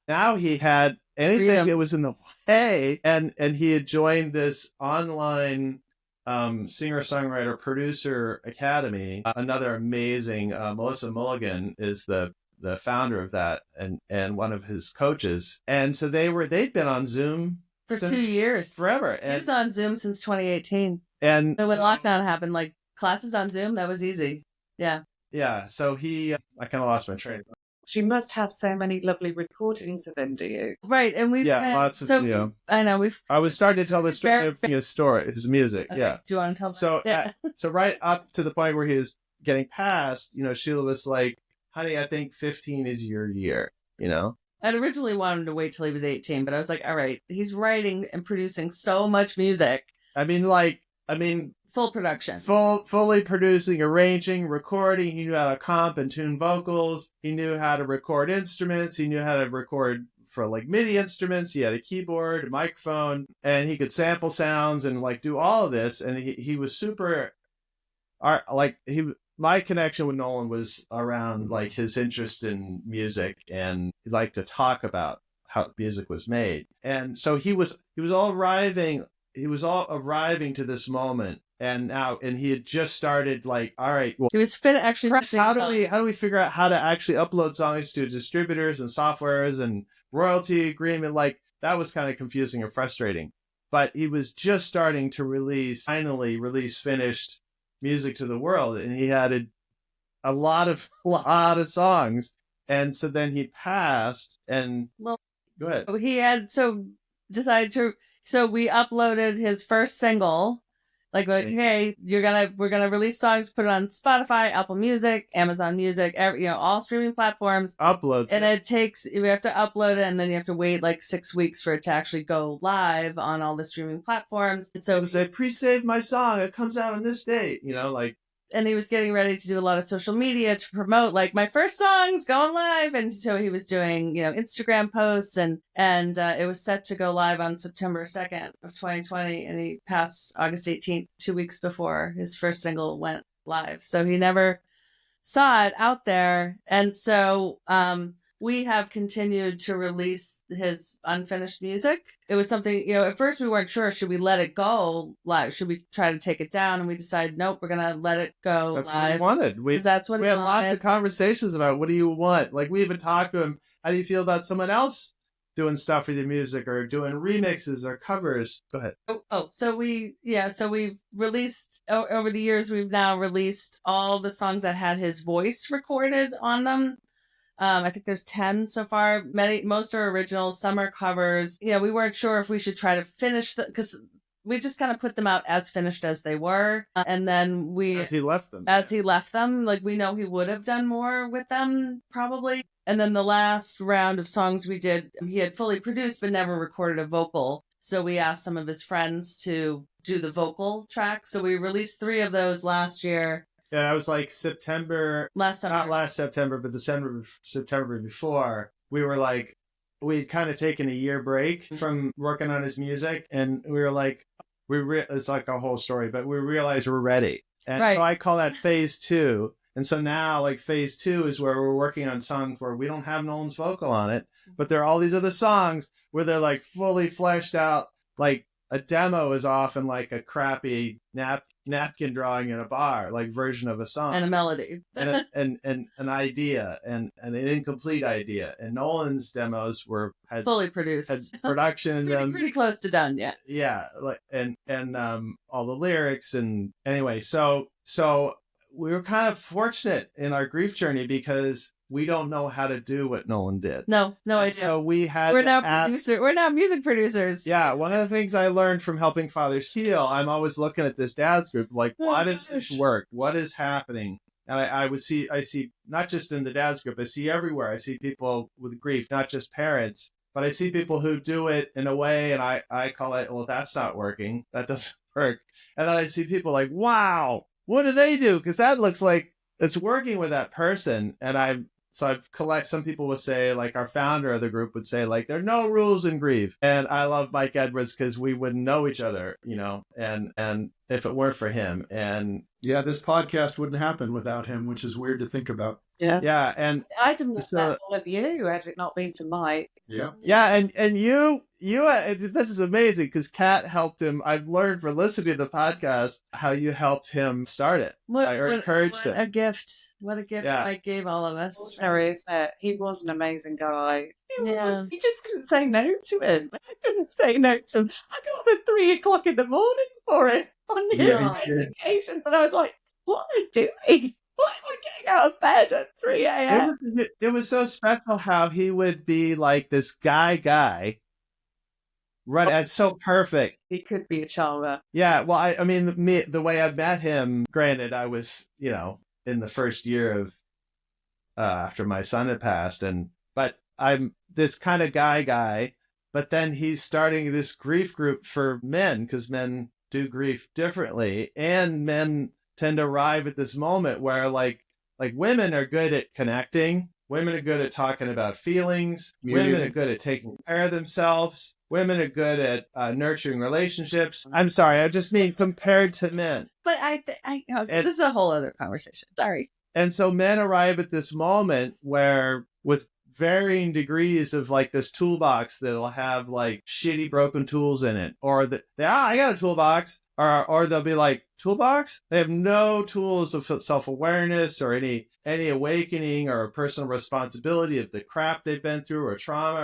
S3: now he had anything
S2: freedom
S3: that was in the way. And he had joined this online singer-songwriter producer academy. Another amazing Melissa Mulligan is the founder of that, and one of his coaches. And so they'd been on Zoom
S2: for 2 years,
S3: forever.
S2: He was on Zoom since 2018.
S3: And
S2: so when lockdown happened, classes on Zoom, that was easy. Yeah.
S3: So I kind of lost my train.
S4: She must have so many lovely recordings of him, do you?
S2: Right, and we've
S3: Yeah,
S2: had-
S3: lots of,
S2: so
S3: you know.
S2: I know we've.
S3: I was starting to tell the story
S2: Very-
S3: of his story, his music.
S2: Okay,
S3: Yeah.
S2: do you want to tell?
S3: So,
S2: Yeah.
S3: so right up to the point where he was getting past, you know, Sheila was like, honey, I think 15 is your year, you know?
S2: I'd originally wanted to wait till he was 18, but I was like, all right, he's writing and producing so much music,
S3: I mean,
S2: full production.
S3: fully producing, arranging, recording. He knew how to comp and tune vocals. He knew how to record instruments. He knew how to record for like MIDI instruments. He had a keyboard, a microphone, and he could sample sounds and like do all of this. And he was super, my connection with Nolan was around like his interest in music, and he liked to talk about how music was made. And so he was all arriving to this moment. And he had just started like, all right, well,
S2: He was actually.
S3: how do we figure out how to actually upload songs to distributors and softwares and royalty agreement? Like that was kind of confusing and frustrating. But he was just starting to finally release finished music to the world, and he had a lot of songs. And so then he passed, and
S2: Well,
S3: go ahead.
S2: he had decided to. So we uploaded his first single. Like, hey, we're gonna release songs, put it on Spotify, Apple Music, Amazon Music, all streaming platforms.
S3: Uploads.
S2: And we have to upload it, and then you have to wait like 6 weeks for it to actually go live on all the streaming platforms. And so
S3: say, pre-save my song. It comes out on this date. You know, like.
S2: And he was getting ready to do a lot of social media to promote, like, my first song's going live. And so he was doing, Instagram posts, and it was set to go live on September 2nd of 2020. And he passed August 18th, 2 weeks before his first single went live. So he never saw it out there. And so, we have continued to release his unfinished music. It was something, at first we weren't sure, should we let it go live? Should we try to take it down? And we decided, nope, we're going to let it go
S3: That's
S2: live.
S3: what we wanted.
S2: That's what
S3: we had lots of conversations about, what do you want? Like, we even talked to him, how do you feel about someone else doing stuff with your music or doing remixes or covers? Go ahead.
S2: So we've released, over the years, we've now released all the songs that had his voice recorded on them. I think there's 10 so far. Most are originals, some are covers. We weren't sure if we should try to finish because we just kind of put them out as finished as they were. And then
S3: as he left them.
S2: Like, we know he would have done more with them probably. And then the last round of songs we did, he had fully produced but never recorded a vocal. So we asked some of his friends to do the vocal track. So we released 3 of those last year.
S3: Yeah, that was like September.
S2: Last summer.
S3: Not last September, but September before. We were like, we'd kind of taken a year break from working on his music, and we were like, it's like a whole story, but we realized we're ready. And so I call that phase 2. And so now, like, phase 2 is where we're working on songs where we don't have Nolan's vocal on it, but there are all these other songs where they're like fully fleshed out. Like, a demo is often like a crappy napkin drawing in a bar, like version of a song
S2: and a melody
S3: and an idea and an incomplete idea. And Nolan's demos had
S2: fully produced,
S3: had production in them,
S2: pretty close to done.
S3: Yeah, like and all the lyrics. And anyway, so we were kind of fortunate in our grief journey because we don't know how to do what Nolan did.
S2: No idea.
S3: So we're
S2: now music producers.
S3: Yeah, one of the things I learned from helping fathers heal, I'm always looking at this dad's group, like, why does this work? What is happening? And I see not just in the dad's group, I see everywhere. I see people with grief, not just parents, but I see people who do it in a way, and I call it, well, that's not working. That doesn't work. And then I see people like, wow, what do they do? Because that looks like it's working with that person. And some people would say, like, our founder of the group would say, like, there are no rules in grief. And I love Mike Edwards because we wouldn't know each other, and if it weren't for him. And
S1: yeah, this podcast wouldn't happen without him, which is weird to think about.
S3: Yeah. And
S4: I didn't have met all of you had it not been for Mike.
S1: Yeah.
S3: Yeah. And you, this is amazing because Kat helped him. I've learned from listening to the podcast how you helped him start it or encouraged him.
S2: What a gift Mike gave all of us.
S4: He was an amazing guy.
S2: Yeah.
S4: You just couldn't say no to him. I couldn't say no to him. I got up at 3:00 in the morning for it on numerous occasions, and I was like, what am I doing? Why am I getting out of bed at 3 a.m.?
S3: It was so special how he would be like this guy. Right, it's so perfect.
S4: He could be a charmer.
S3: Yeah, well, I mean, the way I met him, granted, I was, in the first year of after my son had passed, but I'm this kind of guy, but then he's starting this grief group for men because men do grief differently, and men tend to arrive at this moment where like women are good at connecting, women are good at talking about feelings, women are good at taking care of themselves. Women are good at nurturing relationships. I'm sorry, I just mean compared to men.
S2: But this is a whole other conversation. Sorry.
S3: And so men arrive at this moment where, with varying degrees of like this toolbox that'll have like shitty broken tools in it, or I got a toolbox, or they'll be like, toolbox? They have no tools of self-awareness or any awakening or personal responsibility of the crap they've been through or trauma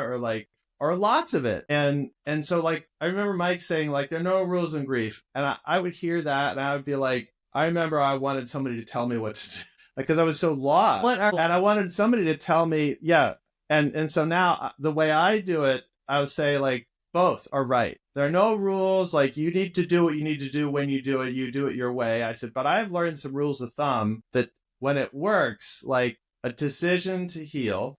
S3: or lots of it. And so like, I remember Mike saying like, there are no rules in grief. And I would hear that and I would be like, I remember I wanted somebody to tell me what to do. Like, cause I was so lost and I wanted somebody to tell me, yeah. And so now the way I do it, I would say like, both are right. There are no rules. Like, you need to do what you need to do when you do it your way. I said, but I've learned some rules of thumb that when it works, like a decision to heal,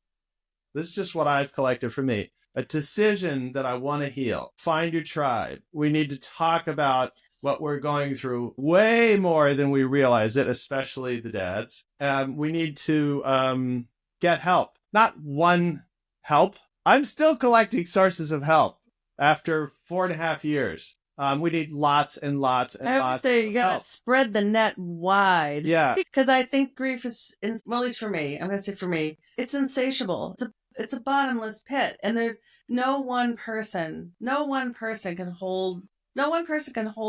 S3: this is just what I've collected for me. A decision that I want to heal. Find your tribe. We need to talk about what we're going through way more than we realize it, especially the dads. We need to get help. Not one help. I'm still collecting sources of help after 4.5 years. We need lots and lots and lots.
S2: I would say you gotta
S3: help.
S2: spread the net wide.
S3: Yeah.
S2: Because I think grief is, well, at least for me, I'm gonna say for me, it's insatiable. It's a bottomless pit, and there no one person can hold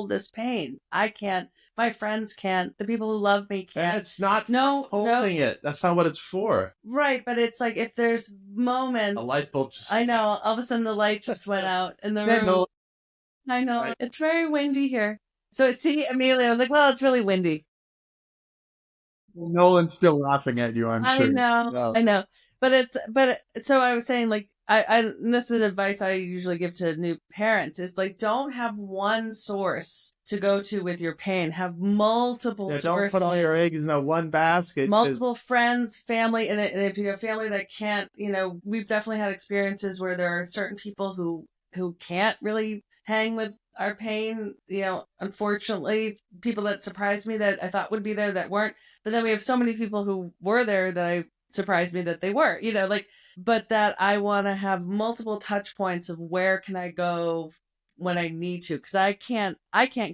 S2: this pain. I can't. My friends can't. The people who love me can't.
S3: That's not
S2: holding
S3: it. That's not what it's for.
S2: Right, but it's like if there's moments.
S3: A light bulb just...
S2: I know. All of a sudden, the light just went out in the room. I know. Right. It's very windy here. So see, immediately I was like, well, it's really windy.
S1: Nolan's still laughing at you, I'm sure.
S2: I know. But so I was saying, like, and this is advice I usually give to new parents, is like, don't have one source to go to with your pain. Have multiple sources.
S3: Don't put all your eggs in that one basket.
S2: Multiple friends, family, and if you have family that can't, we've definitely had experiences where there are certain people who can't really hang with our pain. Unfortunately, people that surprised me that I thought would be there that weren't. But then we have so many people who were there that surprised me that they were, but that I want to have multiple touch points of where can I go when I need to, because I can't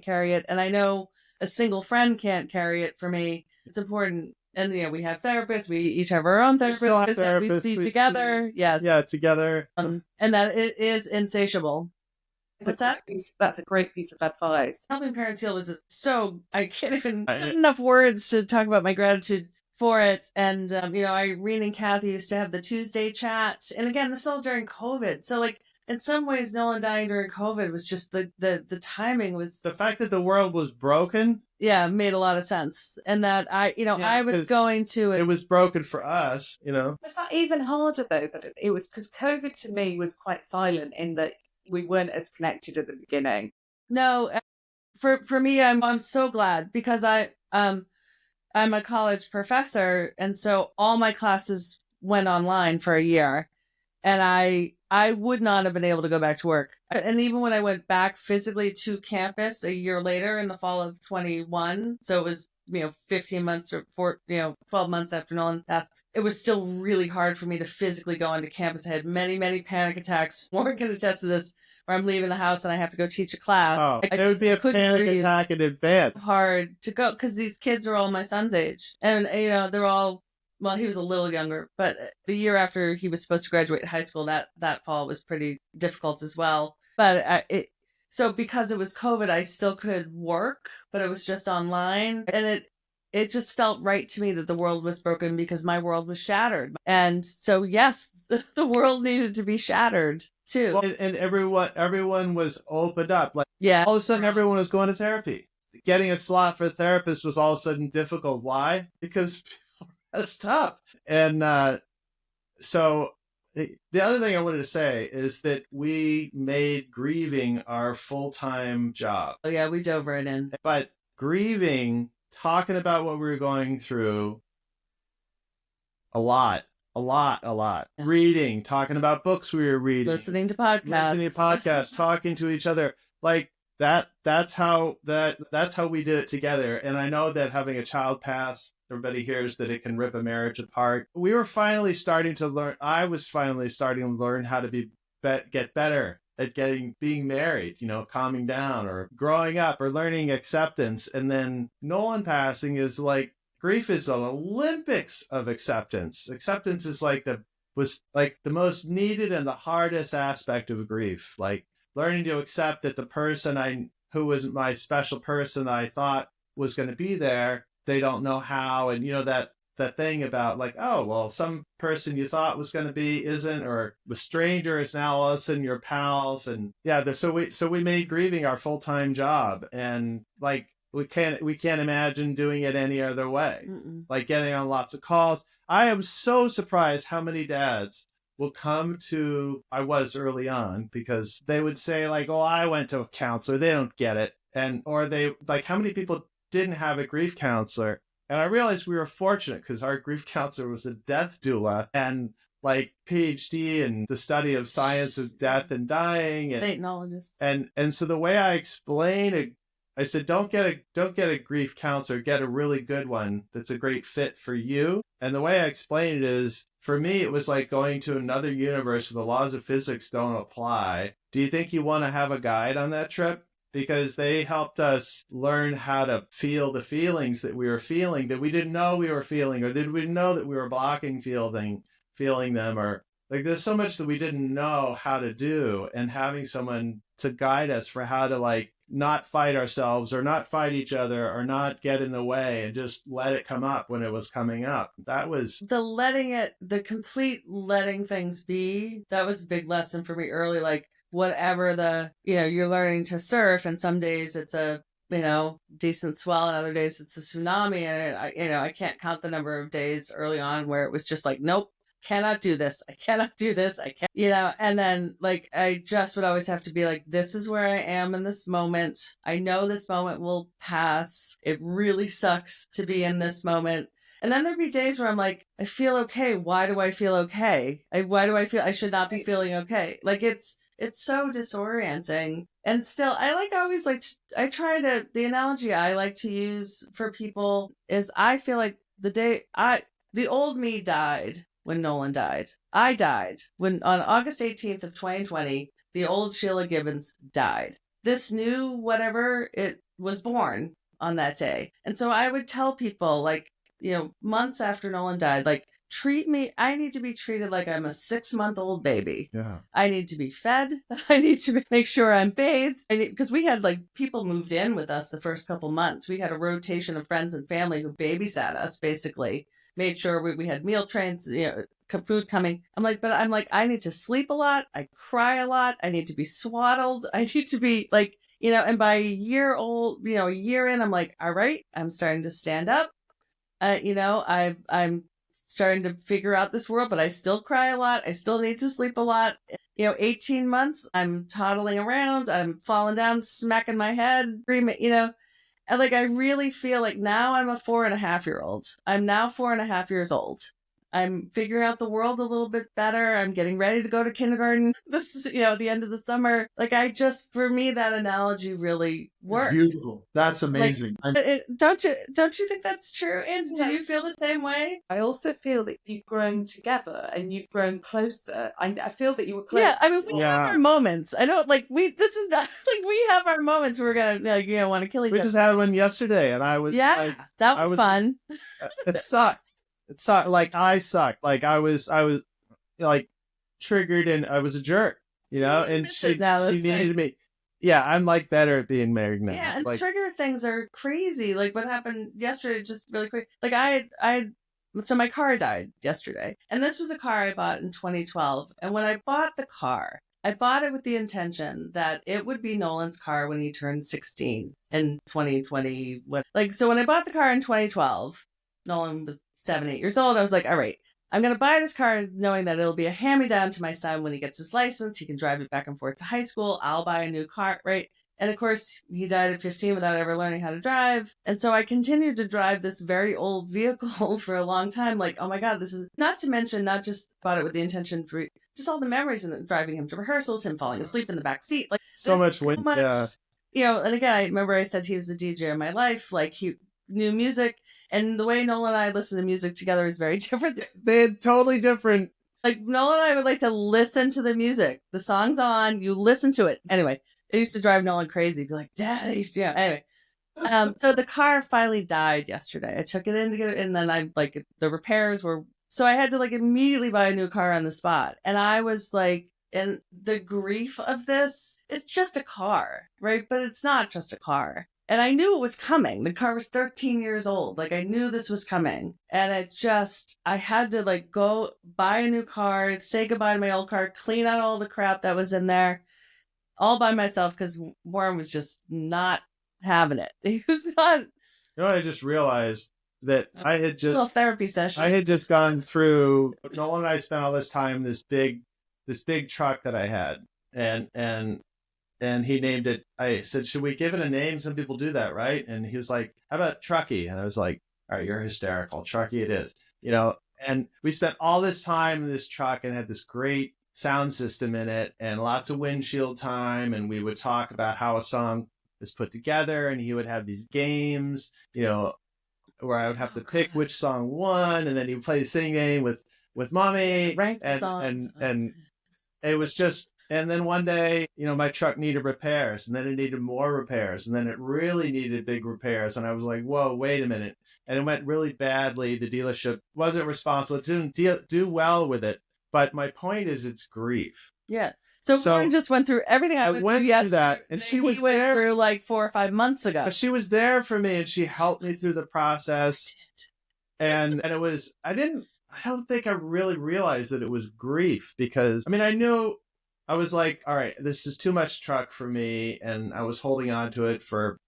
S2: carry it. And I know a single friend can't carry it for me. It's important. And, we have therapists. We each have our own therapists. We see together. Yes.
S3: Yeah, together.
S2: And that it is insatiable. What's that?
S4: That's a great piece of advice.
S2: Helping Parents Heal was I can't even have enough words to talk about my gratitude for it. And, Irene and Kathy used to have the Tuesday chat. And again, this is all during COVID. So like, in some ways, Nolan dying during COVID was just the timing was...
S3: The fact that the world was broken.
S2: Yeah, made a lot of sense. And that I was going to...
S3: It was broken for us,
S4: Was that even harder though? That it was, because COVID to me was quite silent in that we weren't as connected at the beginning.
S2: No, for me, I'm so glad, because I'm a college professor, and so all my classes went online for a year, and I would not have been able to go back to work. And even when I went back physically to campus a year later in the fall of 21, so it was 15 months or 12 months after Nolan passed, it was still really hard for me to physically go onto campus. I had many, many panic attacks. Warren can attest to this, where I'm leaving the house and I have to go teach a class.
S3: Oh, it would be a panic attack in advance.
S2: Hard to go, because these kids are all my son's age. And, they're all, well, he was a little younger, but the year after he was supposed to graduate high school, that fall was pretty difficult as well. But so because it was COVID, I still could work, but it was just online. And it just felt right to me that the world was broken because my world was shattered. And so, yes, the world needed to be shattered too.
S3: Well, and everyone was opened up. Like,
S2: yeah,
S3: all of a sudden, everyone was going to therapy. getting a slot for a therapist was all of a sudden difficult. Why? Because it's tough. And so the other thing I wanted to say is that we made grieving our full-time job.
S2: Oh yeah, we dove right in.
S3: But grieving, talking about what we were going through, a lot.
S2: Yeah.
S3: Reading, talking about books we were reading,
S2: Listening to podcasts,
S3: talking to each other, like that's how we did it together. And I know that having a child pass, everybody hears that it can rip a marriage apart. We were finally starting to learn. I was finally starting to learn how to get better at being married, calming down or growing up or learning acceptance. And then Nolan passing is like, grief is an Olympics of acceptance. Acceptance is was the most needed and the hardest aspect of grief. Like learning to accept that the person who was my special person I thought was going to be there, they don't know how. And that thing about like, oh, well, some person you thought was going to be isn't, or the stranger is now all of a sudden your pals. And yeah, so we made grieving our full-time job. And like, we can't imagine doing it any other way.
S2: Mm-mm.
S3: Like getting on lots of calls. I am so surprised how many dads will come to, I was early on, because they would say like, oh, I went to a counselor. They don't get it. Or they like, how many people didn't have a grief counselor? And I realized we were fortunate because our grief counselor was a death doula and like PhD in the study of science of death and dying.
S2: Technologist.
S3: And so the way I explain it, I said, don't get a grief counselor, get a really good one that's a great fit for you. And the way I explain it is, for me, it was like going to another universe where the laws of physics don't apply. Do you think you want to have a guide on that trip? Because they helped us learn how to feel the feelings that we were feeling that we didn't know we were feeling, or did we know that we were blocking feeling them, or like there's so much that we didn't know how to do, and having someone to guide us for how to like not fight ourselves or not fight each other or not get in the way and just let it come up when it was coming up. That was
S2: the complete letting things be. That was a big lesson for me early. Like whatever you're learning to surf, and some days it's a, decent swell, and other days it's a tsunami. And I can't count the number of days early on where it was just like, nope, cannot do this. I cannot do this. I can't, and then like, I just would always have to be like, this is where I am in this moment. I know this moment will pass. It really sucks to be in this moment. And then there'd be days where I'm like, I feel okay. Why do I feel okay? Why do I feel I should not be feeling okay? Like it's so disorienting. And still, the analogy I like to use for people is, I feel like the old me died when Nolan died. I died on August 18th of 2020, the old Sheila Gibbons died. This new whatever, it was born on that day. And so I would tell people like, months after Nolan died, like, I need to be treated like I'm a 6-month-old baby.
S3: Yeah.
S2: I need to be fed. I need to make sure I'm bathed. Because we had like people moved in with us the first couple months. We had a rotation of friends and family who babysat us, basically. Made sure we had meal trains, food coming. I need to sleep a lot. I cry a lot. I need to be swaddled. I need to be like, and by a year in, I'm like, all right, I'm starting to stand up. I'm starting to figure out this world, but I still cry a lot. I still need to sleep a lot. 18 months, I'm toddling around. I'm falling down, smacking my head, screaming, And like, I really feel like now I'm a 4.5-year-old. I'm now 4.5 years old. I'm figuring out the world a little bit better. I'm getting ready to go to kindergarten. This is, at the end of the summer. Like, for me, that analogy really works.
S1: It's beautiful. That's amazing.
S2: Don't you think that's true? And do you feel the same way?
S4: I also feel that you've grown together and you've grown closer. I feel that you were close.
S2: Yeah, I mean, we have our moments. I don't like this is not like we have our moments where we're gonna want to kill each other.
S3: We just had one yesterday, and I was
S2: that was fun.
S3: It sucked. It sucked. Like I sucked. Like I was like triggered, and I was a jerk, and she needed me. Yeah, I'm like better at being married now.
S2: Yeah, and
S3: like,
S2: trigger things are crazy. Like what happened yesterday, just really quick. Like so my car died yesterday, and this was a car I bought in 2012. And when I bought the car, I bought it with the intention that it would be Nolan's car when he turned 16 in 2020. So when I bought the car in 2012, Nolan was 7, 8 years old. I was like, all right, I'm going to buy this car knowing that it'll be a hand-me-down to my son when he gets his license. He can drive it back and forth to high school. I'll buy a new car, right? And of course, he died at 15 without ever learning how to drive. And so I continued to drive this very old vehicle for a long time. Like, oh my God, this is not to mention, not just bought it with the intention for just all the memories and driving him to rehearsals, him falling asleep in the back seat. Like
S3: so much wind. Yeah.
S2: And again, I remember I said he was the DJ of my life. Like he knew music. And the way Nolan and I listen to music together is very different.
S3: They're totally different.
S2: Like Nolan and I would like to listen to the music. The song's on, you listen to it. Anyway. It used to drive Nolan crazy. Be like, Dad, anyway. So the car finally died yesterday. I took it in to get it, and then the repairs were, so I had to immediately buy a new car on the spot. And I was like, and the grief of this, it's just a car, right? But it's not just a car. And I knew it was coming. The car was 13 years old. I knew this was coming. And I had to go buy a new car, say goodbye to my old car, clean out all the crap that was in there. All by myself because Warren was just not having it. He was not.
S3: You know what I just realized? That I had just... A
S2: little therapy session.
S3: I had just gone through... Nolan and I spent all this time in this big truck that I had. And he named it... I said, should we give it a name? Some people do that, right? And he was like, how about Truckee? And I was like, all right, you're hysterical. Truckee it is. And we spent all this time in this truck and had this great sound system in it and lots of windshield time, and we would talk about how a song is put together, and he would have these games, where I would have to pick which song won, and then he would play the singing game with mommy, and it was just, and then one day, my truck needed repairs, and then it needed more repairs, and then it really needed big repairs, and I was like, whoa, wait a minute, and it went really badly. The dealership wasn't responsible, it didn't do well with it. But my point is, it's grief.
S2: Yeah. So Warren just went through everything I went through
S3: that, and she went
S2: through 4 or 5 months ago.
S3: But she was there for me, and she helped me through the process. And it was, I don't think I really realized that it was grief because, I knew, I was like, all right, this is too much truck for me, and I was holding on to it for,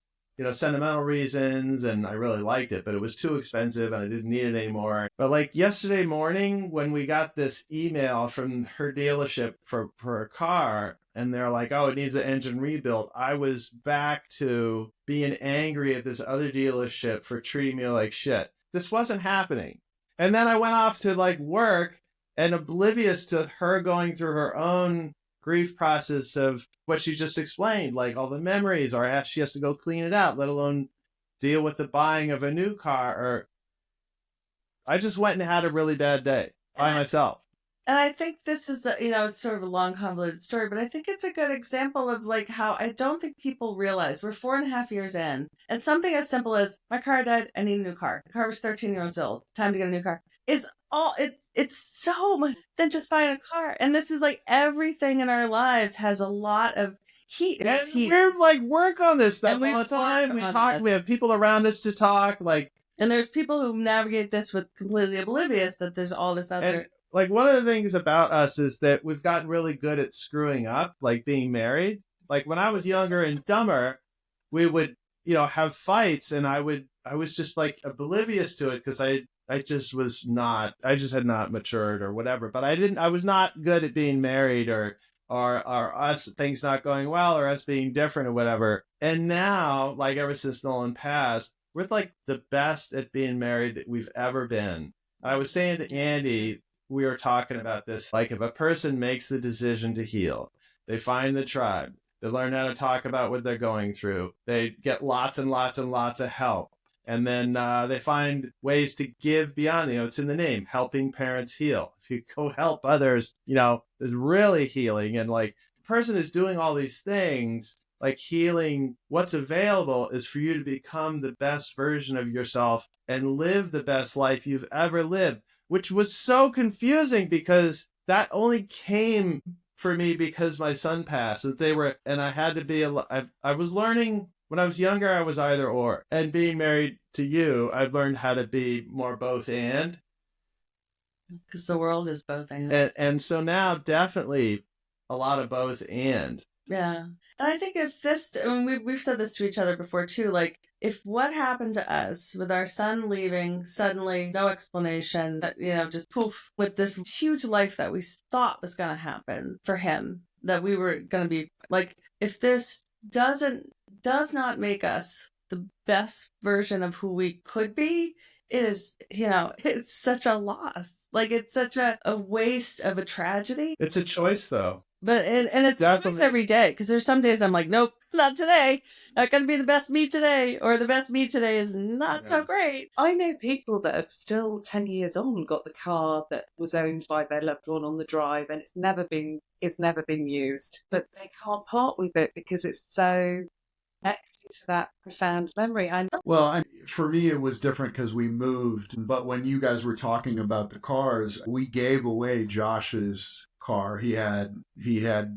S3: sentimental reasons, and I really liked it, but it was too expensive and I didn't need it anymore. But yesterday morning when we got this email from her dealership for a car, and they're like, oh, it needs an engine rebuilt, I was back to being angry at this other dealership for treating me like shit. This wasn't happening. And then I went off to work and oblivious to her going through her own grief process of what she just explained, all the memories, or she has to go clean it out, let alone deal with the buying of a new car. Or I just went and had a really bad day by myself.
S2: And I think this is, it's sort of a long, convoluted story, but I think it's a good example of how I don't think people realize we're 4.5 years in, and something as simple as my car died, I need a new car. The car was 13 years old. Time to get a new car. It's so much than just buying a car. And this is everything in our lives has a lot of heat.
S3: And we're work on this stuff all the time. We talk, we have people around us to talk,
S2: and there's people who navigate this with completely oblivious that there's all this other.
S3: One of the things about us is that we've gotten really good at screwing up, being married. When I was younger and dumber, we would, have fights, and I was just oblivious to it because I just had not matured or whatever, but I was not good at being married or us, things not going well or us being different or whatever. And now, ever since Nolan passed, we're the best at being married that we've ever been. I was saying to Andy, we were talking about this, if a person makes the decision to heal, they find the tribe, they learn how to talk about what they're going through, they get lots and lots and lots of help. And then they find ways to give beyond, it's in the name, helping parents heal. If you go help others, is really healing. And the person is doing all these things, healing, what's available is for you to become the best version of yourself and live the best life you've ever lived, which was so confusing because that only came for me because my son passed, and I had to be, I was learning. When I was younger, I was either or. And being married to you, I've learned how to be more both and.
S2: Because the world is both and.
S3: And so now, definitely, a lot of both and.
S2: Yeah. And I think if this, I mean, we've said this to each other before too, like if what happened to us with our son leaving suddenly, no explanation, just poof, with this huge life that we thought was going to happen for him, that we were going to be like, if this does not make us the best version of who we could be, it is, it's such a loss. Like it's such a waste of a tragedy.
S3: It's a choice though.
S2: But and it's a choice every day, because there's some days I'm like, nope, not today. Not going to be the best me today, or the best me today is not so great.
S4: I know people that have still 10 years on got the car that was owned by their loved one on the drive, and it's never been used, but they can't part with it because it's so connected to that profound memory.
S1: Well, for me, it was different because we moved. But when you guys were talking about the cars, we gave away Josh's car. He had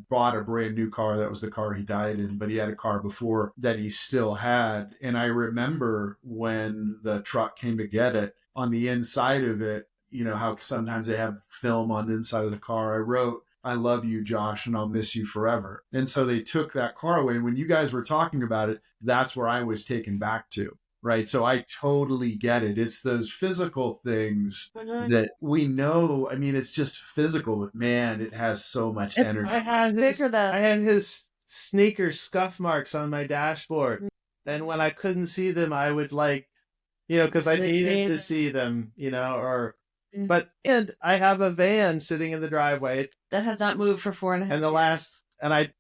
S1: bought a brand new car. That was the car he died in, but he had a car before that he still had. And I remember when the truck came to get it, on the inside of it, how sometimes they have film on the inside of the car. I wrote, "I love you, Josh, and I'll miss you forever." And so they took that car away. And when you guys were talking about it, that's where I was taken back to. Right. So I totally get it. It's those physical things that we know. I mean, it's just physical, but man, it has so much energy.
S3: I had his sneaker scuff marks on my dashboard. And when I couldn't see them, I would because I needed to see them, and I have a van sitting in the driveway
S2: that has not moved for 4.5 years.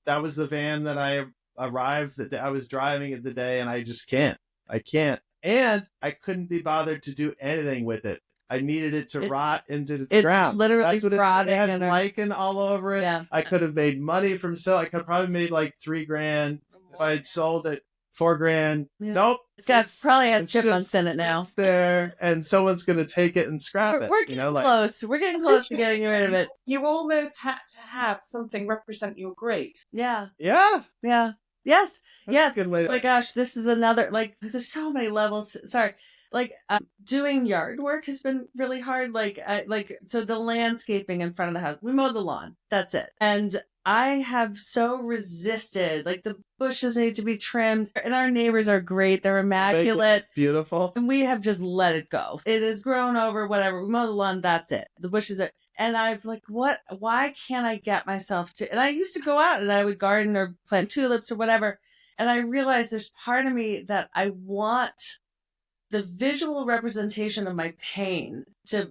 S3: That was the van that I arrived that I was driving it the day, and I just can't. I can't. And I couldn't be bothered to do anything with it. I needed it to rot into the ground.
S2: Literally
S3: That's what
S2: rotting.
S3: It has lichen all over it.
S2: Yeah.
S3: I could have made money from selling. I could have probably made like $3,000 if I had sold it. $4,000.
S2: Yeah.
S3: Nope.
S2: Probably has chipmunks in it now.
S3: It's there, and someone's going to take it and scrap it.
S2: We're getting close. We're getting close to getting rid of it.
S4: You almost had to have something represent your grief.
S2: Yeah.
S3: Yeah.
S2: Yeah. Yes.
S3: That's
S2: yes.
S3: a good way to...
S2: Oh my gosh, this is another, there's so many levels. Sorry. Doing yard work has been really hard. So the landscaping in front of the house, we mow the lawn. That's it. And I have so resisted, the bushes need to be trimmed, and our neighbors are great. They're immaculate.
S3: Beautiful.
S2: And we have just let it go. It has grown over, whatever. We mow the lawn. That's it. The bushes are, and I've why can't I get myself to, and I used to go out and I would garden or plant tulips or whatever. And I realized there's part of me that I want the visual representation of my pain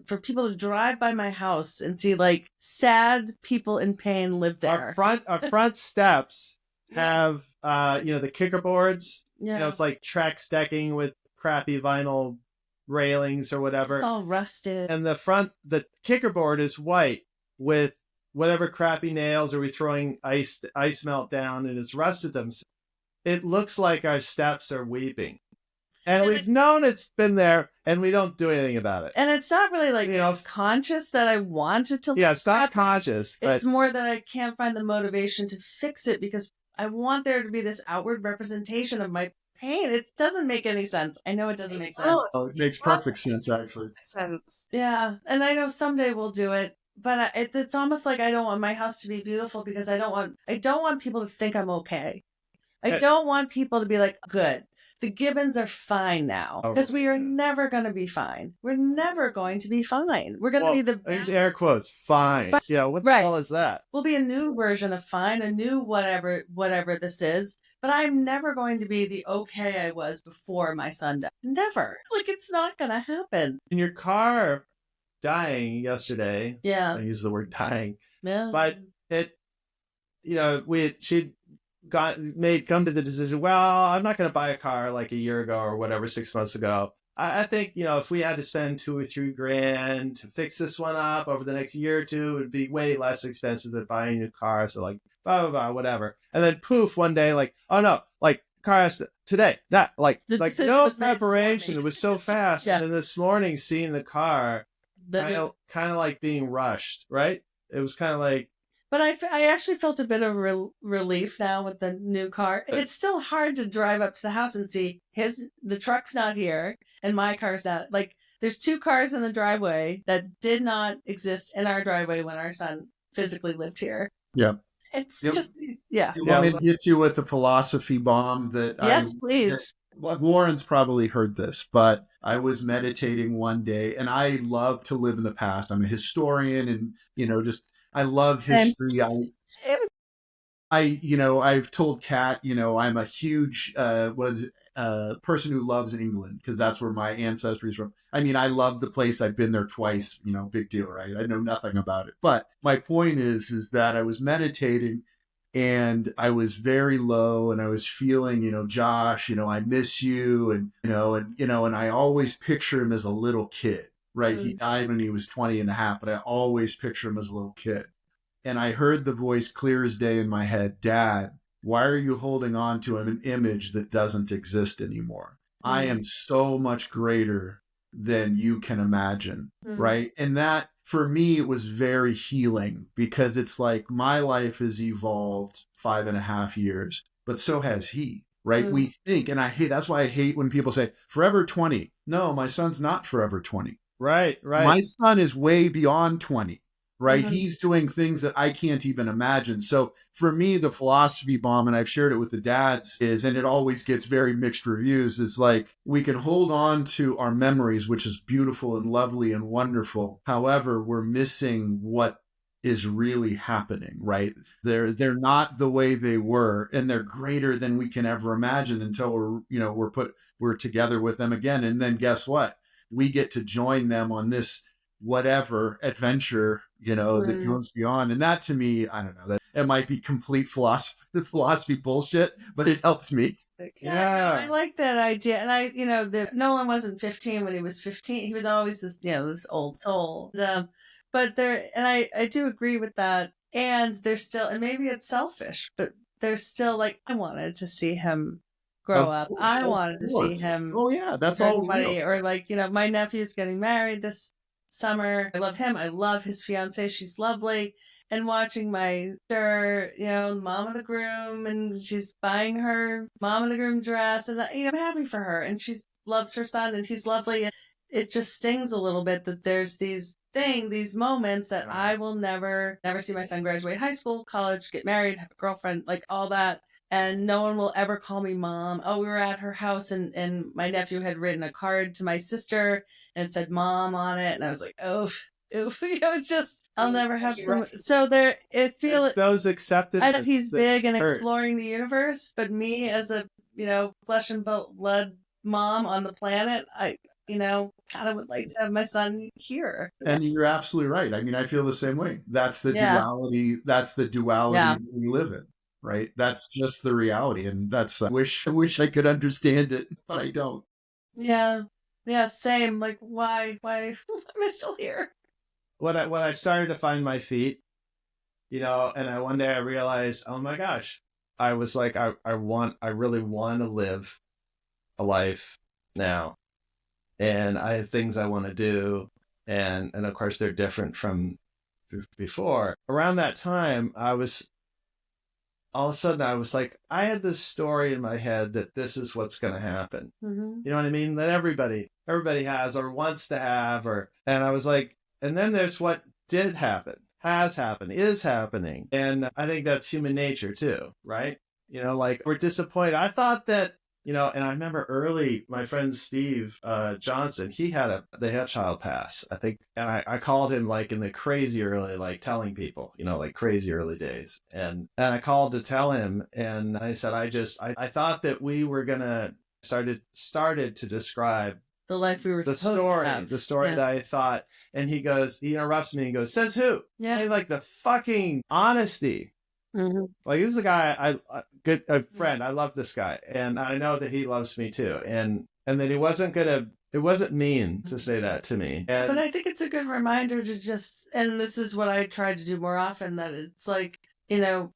S2: for people to drive by my house and see sad people in pain live there.
S3: Our front steps have the kicker boards.
S2: Yeah.
S3: It's like track stacking with crappy vinyl railings or whatever.
S2: It's all rusted.
S3: And the kicker board is white with whatever crappy nails, or we throwing ice melt down, and it's rusted them. So it looks like our steps are weeping. And we've known it's been there, and we don't do anything about it.
S2: And it's not really it's conscious that I want it to.
S3: Yeah, it's not conscious. But
S2: it's more that I can't find the motivation to fix it because I want there to be this outward representation of my pain. It doesn't make any sense. I know it doesn't make sense.
S1: Oh, it makes perfect sense, actually.
S2: Yeah, and I know someday we'll do it. But it's almost like I don't want my house to be beautiful because I don't want people to think I'm okay. I don't want people to be like, good. The Gibbons are fine now because we are never going to be fine. We're never going to be fine. We're going to be the best.
S3: Air quotes, fine. Yeah, what the hell is that?
S2: We'll be a new version of fine, a new whatever this is. But I'm never going to be the okay I was before my son died. Never. It's not going to happen.
S3: In your car dying yesterday.
S2: Yeah.
S3: I use the word dying.
S2: Yeah.
S3: But she'd come to the decision, well, I'm not going to buy a car like a year ago or whatever, 6 months ago. I think, if we had to spend $2,000 or $3,000 to fix this one up over the next year or two, it would be way less expensive than buying a new car. So blah, blah, blah, whatever. And then poof, one day, oh no, car has to, today, not no preparation. It was so fast. Yeah. And then this morning, seeing the car, kind of like being rushed, right? It was kind of
S2: But I actually felt a bit of relief now with the new car. It's still hard to drive up to the house and see the truck's not here and my car's not. There's 2 cars in the driveway that did not exist in our driveway when our son physically lived here.
S1: Yeah.
S2: It's
S1: Yep.
S2: just, yeah.
S1: Do you want me to hit you with the philosophy bomb that
S2: Yes, please.
S1: well, Warren's probably heard this, but I was meditating one day, and I love to live in the past. I'm a historian, and just I love
S2: Same.
S1: history. I've told Kat, I'm a huge person who loves England because that's where my ancestry is from. I mean, I love the place. I've been there twice. Big deal, right? I know nothing about it, but my point is that I was meditating and I was very low and I was feeling, Josh, I miss you. And I always picture him as a little kid, right? He died when he was 20 and a half, but I always picture him as a little kid. And I heard the voice clear as day in my head, Dad, why are you holding on to an image that doesn't exist anymore? I am so much greater than you can imagine, right? And that, for me, it was very healing because it's like my life has evolved 5.5 years, but so has he, right? We think, and that's why I hate when people say, forever 20. No, my son's not forever 20.
S3: Right.
S1: My son is way beyond 20. Right. He's doing things that I can't even imagine. So for me, the philosophy bomb, and I've shared it with the dads, is, and it always gets very mixed reviews, is like we can hold on to our memories, which is beautiful and lovely and wonderful. However, we're missing what is really happening, right? They're not the way they were, and they're greater than we can ever imagine until we're together with them again. And then guess what? We get to join them on this whatever adventure, that goes beyond. And that, to me, I don't know, that it might be complete philosophy bullshit, but it helps me.
S2: Yeah. I like that idea. And Nolan wasn't 15 when he was 15. He was always this, this old soul. But I do agree with that. And there's still, and maybe it's selfish, but there's still like, I wanted to see him grow up. I wanted to see him.
S1: Oh yeah, that's all
S2: funny. Or like, my nephew's getting married this summer. I love him. I love his fiance. She's lovely. And watching my sister, mom of the groom, and she's buying her mom of the groom dress, and I'm happy for her. And she loves her son, and he's lovely. And it just stings a little bit that there's these moments that I will never see my son graduate high school, college, get married, have a girlfriend, like all that. And no one will ever call me mom. Oh, we were at her house and my nephew had written a card to my sister and it said mom on it. And I was like, oof. I'll never have to. So
S3: It's those acceptance.
S2: I know he's big and exploring the universe, but me as a, flesh and blood mom on the planet, I kind of would like to have my son here.
S1: And you're absolutely right. I mean, I feel the same way. That's the duality. That's the duality that we live in. Right. That's just the reality. And that's, I wish I could understand it, but I don't.
S2: Yeah. Yeah. Same. Like, why am I still here?
S3: When I started to find my feet, and one day I realized, oh my gosh, I was like, I really want to live a life now. And I have things I want to do. And of course they're different from before. Around that time, all of a sudden I was like, I had this story in my head that this is what's going to happen. You know what I mean? That everybody has or wants to have, and I was like, and then there's what did happen, has happened, is happening. And I think that's human nature too, right? Like we're disappointed. I thought that, and I remember early, my friend Steve Johnson, they had child pass, I think. And I called him like in the crazy early, like telling people, like crazy early days. And I called to tell him. And I said, I thought that we were going to started to describe
S2: the life we were supposed to have.
S3: The story that I thought. And he interrupts me and goes, says who?
S2: Yeah.
S3: Like the fucking honesty. Like this is a guy, a friend. I love this guy, and I know that he loves me too, and that it wasn't mean to say that to me.
S2: But I think it's a good reminder to just, and this is what I try to do more often, that it's like, the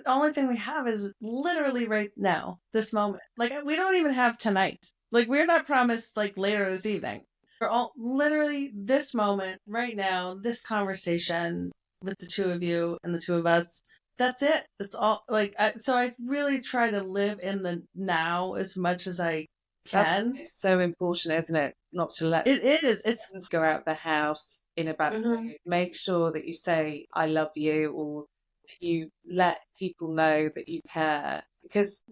S2: only thing we have is literally right now, this moment. Like we don't even have tonight. Like we're not promised like later this evening. We're all literally this moment right now, this conversation with the two of you and the two of us. That's it. That's all. So I really try to live in the now as much as I can.
S4: That's so important, isn't it? Not to let
S2: it is. It's
S4: go out the house in a bad mood. Make sure that you say, I love you, or you let people know that you care, because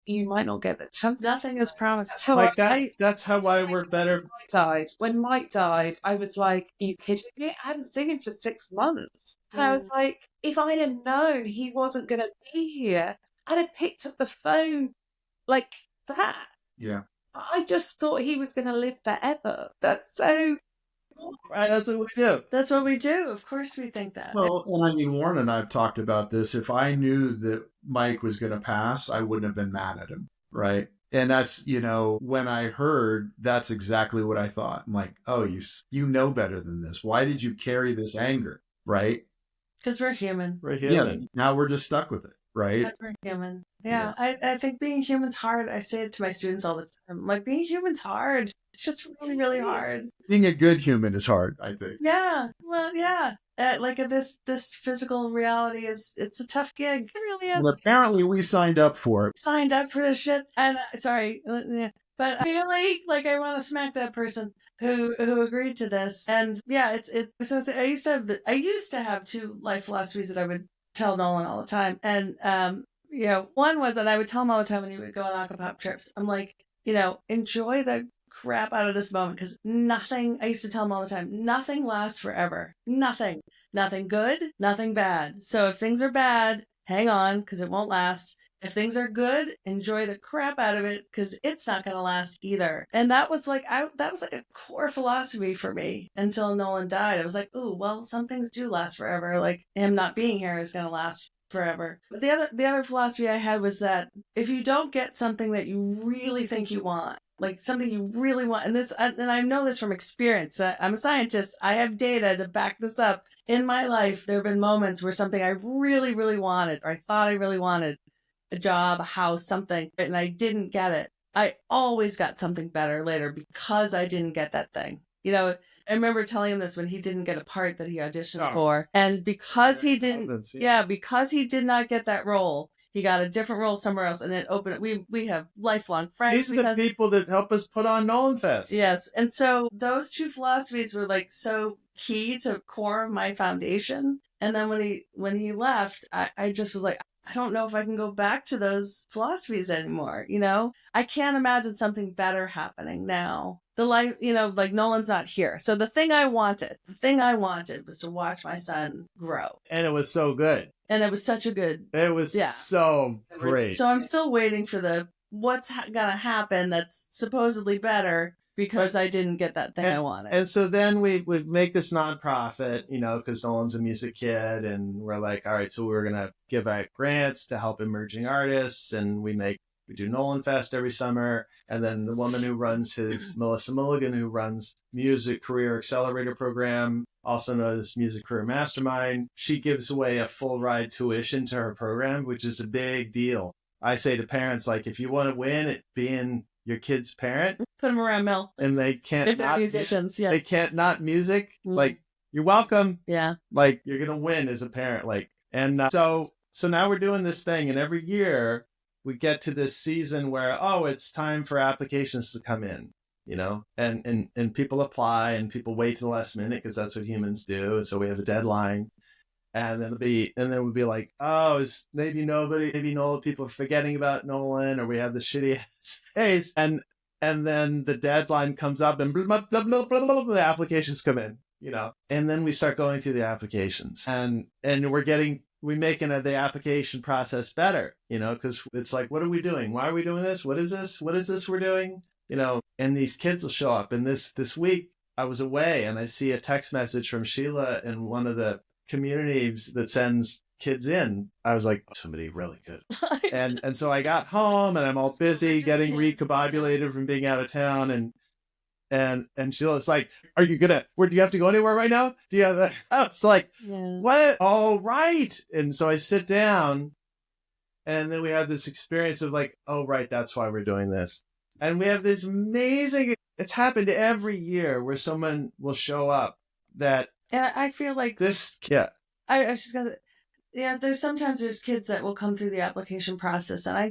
S4: you might not get the chance.
S2: Nothing is promised.
S4: That's how
S3: Like that. That's how I work better.
S4: died. When Mike died, I was like, are you kidding me? I hadn't seen him for 6 months. And I was like, if I'd have known he wasn't going to be here, I'd have picked up the phone like that.
S1: Yeah.
S4: I just thought he was going to live forever. That's so...
S3: Right, that's what we do.
S2: That's what we do. Of course we think that.
S1: Well, and I mean, Warren and I have talked about this. If I knew that Mike was going to pass, I wouldn't have been mad at him, right? And that's, when I heard, that's exactly what I thought. I'm like, oh, you know better than this. Why did you carry this anger, right?
S2: Because we're human.
S3: We're human.
S1: Yeah, now we're just stuck with it, right?
S2: Because we're human. Yeah. I think being human's hard. I say it to my students all the time. Like, being human's hard. It's just really, really hard.
S1: Being a good human is hard, I think.
S2: Yeah. Well, yeah. This physical reality it's a tough gig. It really is.
S1: Well, apparently we signed up for it.
S2: Signed up for this shit. And sorry, but I really I want to smack that person who agreed to this. And yeah, so I used to have two life philosophies that I would tell Nolan all the time. And one was that I would tell him all the time when he would go on Aquapop trips. I'm like, enjoy the crap out of this moment, because I used to tell him all the time, nothing lasts forever. Nothing good, nothing bad. So if things are bad, hang on, because it won't last. If things are good, enjoy the crap out of it, because it's not going to last either. And that was like a core philosophy for me until Nolan died. I was like, ooh, well, some things do last forever. Like him not being here is going to last forever. But the other philosophy I had was that if you don't get something that you really think you want, like something you really want, and I know this from experience. I'm a scientist. I have data to back this up. In my life, there have been moments where something I really, really wanted, or I thought I really wanted, a job, a house, something, and I didn't get it. I always got something better later because I didn't get that thing. I remember telling him this when he didn't get a part that he auditioned for. And because he didn't, because he did not get that role, he got a different role somewhere else, and it opened. We have lifelong friends.
S3: These are the people that help us put on Nolan Fest.
S2: Yes, and so those two philosophies were so key to core my foundation. And then when he left, I just was like, I don't know if I can go back to those philosophies anymore. I can't imagine something better happening now. The life, Nolan's not here. So the thing I wanted was to watch my son grow.
S3: And it was so good.
S2: And it was such a good.
S3: It was so great.
S2: So I'm still waiting for what's going to happen that's supposedly better, because I didn't get that thing I wanted.
S3: And so then we make this nonprofit, because Nolan's a music kid, and we're like, all right, so we're going to give out grants to help emerging artists, and we do Nolan Fest every summer. And then the woman who runs Melissa Mulligan, who runs Music Career Accelerator Program, also known as Music Career Mastermind, she gives away a full ride tuition to her program, which is a big deal. I say to parents, like, if you want to win at being your kid's parent,
S2: put them around Mel.
S3: And they can't
S2: if they're musicians, yes.
S3: They can't not music. Like, you're welcome.
S2: Yeah.
S3: Like, you're going to win as a parent. Like, and so now we're doing this thing, and every year we get to this season where, it's time for applications to come in, and people apply, and people wait to the last minute because that's what humans do. And so we have a deadline. And then we'll be like, maybe Nolan, people are forgetting about Nolan, or we have the shitty face. And then the deadline comes up, and blah, blah, blah, blah, blah, the applications come in, and then we start going through the applications, and we're making the application process better, because it's like, what are we doing? Why are we doing this? What is this? What is this we're doing? And these kids will show up. And this week I was away, and I see a text message from Sheila in one of the communities that sends kids in. I was like, somebody really good. and so I got home, and I'm all busy getting recombobulated from being out of town, and Sheila's like, do you have to go anywhere right now? Do you have that? I was like, what? Oh, right. And so I sit down, and then we have this experience of like, oh, right, that's why we're doing this. And we have this amazing, it's happened every year where someone will show up that.
S2: And I feel like
S3: this,
S2: I was just gonna, there's kids that will come through the application process, and I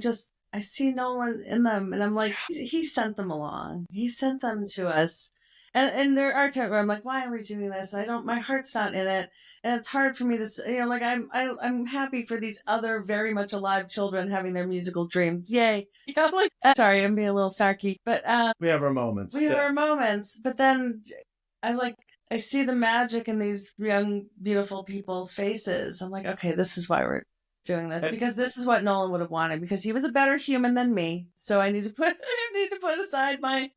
S2: see Nolan in them, and I'm like, he sent them along. He sent them to us. And there are times where I'm like, why are we doing this? My heart's not in it. And it's hard for me to, like, I'm happy for these other very much alive children having their musical dreams. Yay. Like, sorry, I'm being a little snarky, but,
S3: we have our moments.
S2: we have our moments, but then I see the magic in these young, beautiful people's faces. I'm like, okay, this is why we're doing this, because this is what Nolan would have wanted, because he was a better human than me. So I need to put aside my,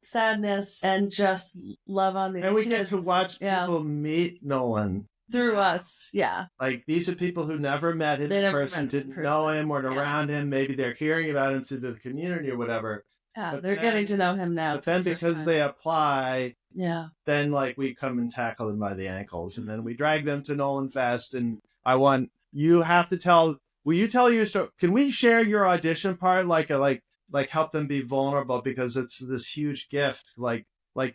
S2: sadness and just love on these
S3: And we
S2: kids.
S3: get to watch people meet Nolan
S2: through us. Yeah.
S3: Like, these are people who never met him in person, didn't know him or around him. Maybe they're hearing about him through the community or whatever.
S2: Yeah, but they're getting to know him now.
S3: But then because they apply, then like we come and tackle them by the ankles, and then we drag them to Nolan Fest. And you have to tell. Will you tell your story? Can we share your audition part? Like help them be vulnerable, because it's this huge gift. Like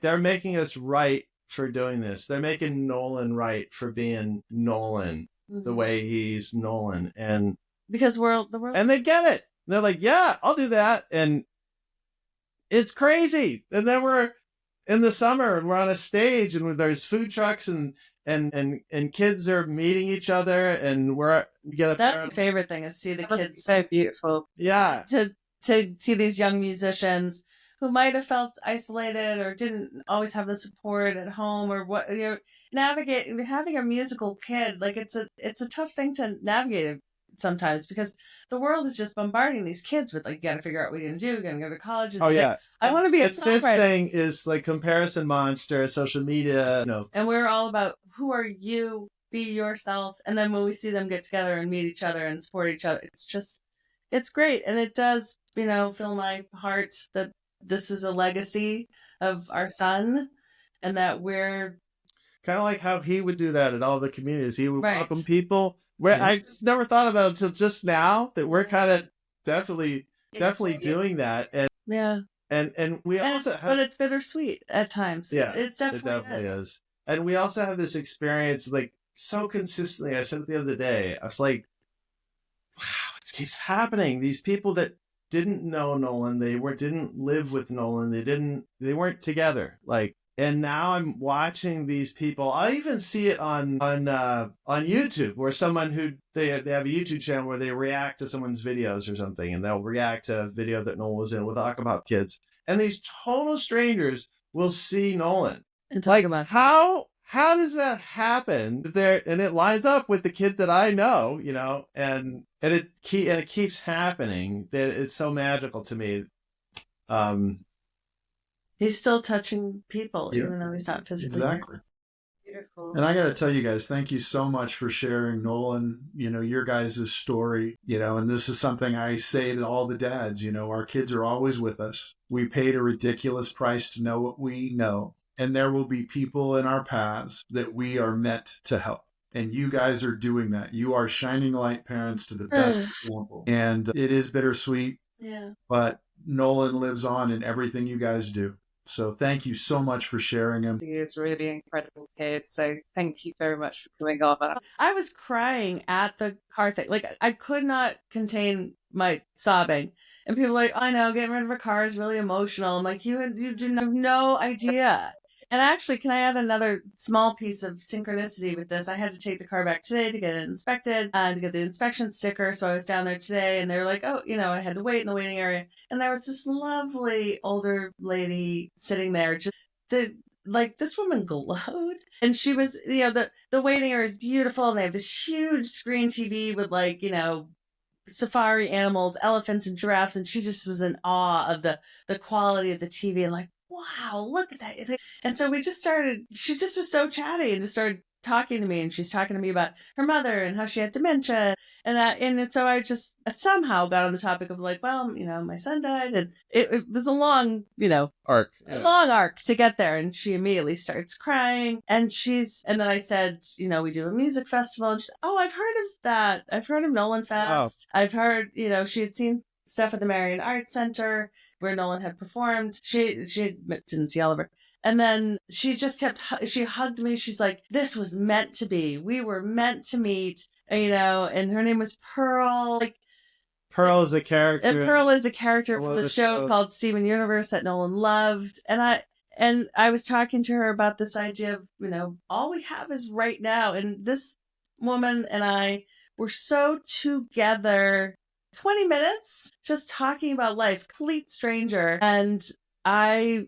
S3: they're making us right for doing this. They're making Nolan right for being Nolan the way he's Nolan, and
S2: because the world,
S3: and they get it. They're like, yeah, I'll do that, and it's crazy. And then we're in the summer and we're on a stage and there's food trucks and kids are meeting each other, and we get up
S2: that's
S3: there.
S2: my favorite thing, is see the kids.
S4: So beautiful.
S2: Yeah. To see these young musicians who might have felt isolated or didn't always have the support at home, or what, navigate having a musical kid. Like, it's a tough thing to navigate sometimes, because the world is just bombarding these kids with, like, you got to figure out what you're going to do, you're going to go to college.
S3: Oh, yeah.
S2: I want to be a songwriter.
S3: This thing is like comparison monster, social media.
S2: And we're all about, who are you? Be yourself. And then when we see them get together and meet each other and support each other, it's great. And it does, fill my heart that this is a legacy of our son, and that we're
S3: kind of like how he would do that in all the communities. He would welcome people. I just never thought about it until just now, that we're kind of definitely doing that. And and we also have,
S2: but it's bittersweet at times.
S3: Yeah,
S2: it definitely
S3: is. And we also have this experience, like, so consistently. I said it the other day. I was like, wow, it keeps happening. These people that didn't know Nolan, they didn't live with Nolan, they weren't together. Like, and now I'm watching these people. I even see it on YouTube, where someone who they have a YouTube channel where they react to someone's videos or something, and they'll react to a video that Nolan was in with Akabop kids. And these total strangers will see Nolan
S2: and talk about
S3: how does that happen there, and it lines up with the kid that I know, and it keeps happening. That it's so magical to me.
S2: He's still touching people, even though he's not physically.
S1: Exactly.
S4: Beautiful.
S1: And I got to tell you guys, thank you so much for sharing Nolan, your guys' story, and this is something I say to all the dads, our kids are always with us. We paid a ridiculous price to know what we know. And there will be people in our paths that we are meant to help. And you guys are doing that. You are shining light parents to the best example. And it is bittersweet.
S2: Yeah.
S1: But Nolan lives on in everything you guys do. So thank you so much for sharing him.
S4: He is really incredible kid. So thank you very much for coming on.
S2: I was crying at the car thing. Like, I could not contain my sobbing. And people were like, I know, getting rid of a car is really emotional. I'm like, you do have no idea. And actually, can I add another small piece of synchronicity with this? I had to take the car back today to get it inspected and to get the inspection sticker. So I was down there today, and they were like, oh, I had to wait in the waiting area. And there was this lovely older lady sitting there. This woman glowed. And she was, the waiting area is beautiful. And they have this huge screen TV with, safari animals, elephants and giraffes. And she just was in awe of the quality of the TV, and wow, look at that. And so she just was so chatty and just started talking to me, and she's talking to me about her mother and how she had dementia. And so I just somehow got on the topic of my son died, and it was a long,
S3: arc.
S2: Long arc to get there. And she immediately starts crying, and then I said, we do a music festival, and she said, oh, I've heard of that. I've heard of Nolan Fest. Wow. I've heard, she had seen stuff at the Marion Arts Center where Nolan had performed. She didn't see Oliver. And then she just she hugged me. She's like, this was meant to be. We were meant to meet, and her name was Pearl.
S3: Pearl is a character.
S2: And Pearl is a character from the show called Steven Universe that Nolan loved. And And I was talking to her about this idea of, all we have is right now. And this woman and I were so together, 20 minutes, just talking about life, complete stranger. And I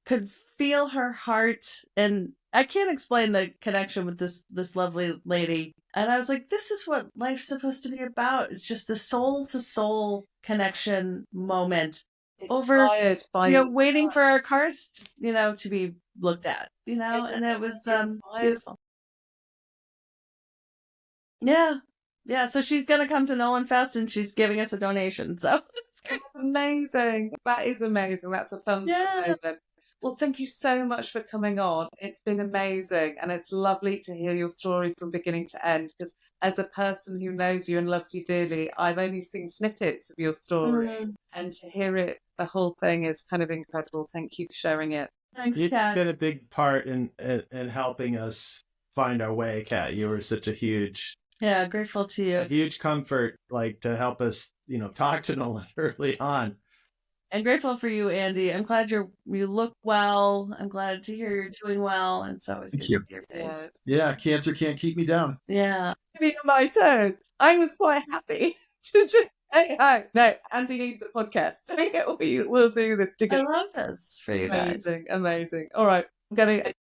S2: could feel her heart, and I can't explain the connection with this lovely lady. And I was like, this is what life's supposed to be about. It's just the soul to soul connection moment.
S4: Inspired by
S2: Waiting for our cars, to be looked at, and it was beautiful. Yeah. So she's gonna come to Nolan Fest, and she's giving us a donation. So
S4: That's amazing. That is amazing. That's a fun moment. Well, thank you so much for coming on. It's been amazing, and it's lovely to hear your story from beginning to end, because as a person who knows you and loves you dearly, I've only seen snippets of your story, and to hear it, the whole thing is kind of incredible. Thank you for sharing it.
S2: Thanks,
S3: You've
S2: Kat.
S3: been a big part in helping us find our way, Kat. You were such a huge
S2: Grateful to you.
S3: Comfort, to help us, talk to Nolan early on.
S2: And grateful for you, Andy. I'm glad you look well. I'm glad to hear you're doing well. And so it's good to see your face.
S1: Yeah, cancer can't keep me down.
S2: Yeah.
S4: Be on my toes. I was quite happy to just say hi. No, Andy needs a podcast. We'll do this together.
S2: I love this for you guys.
S4: Amazing. All right. I'm going to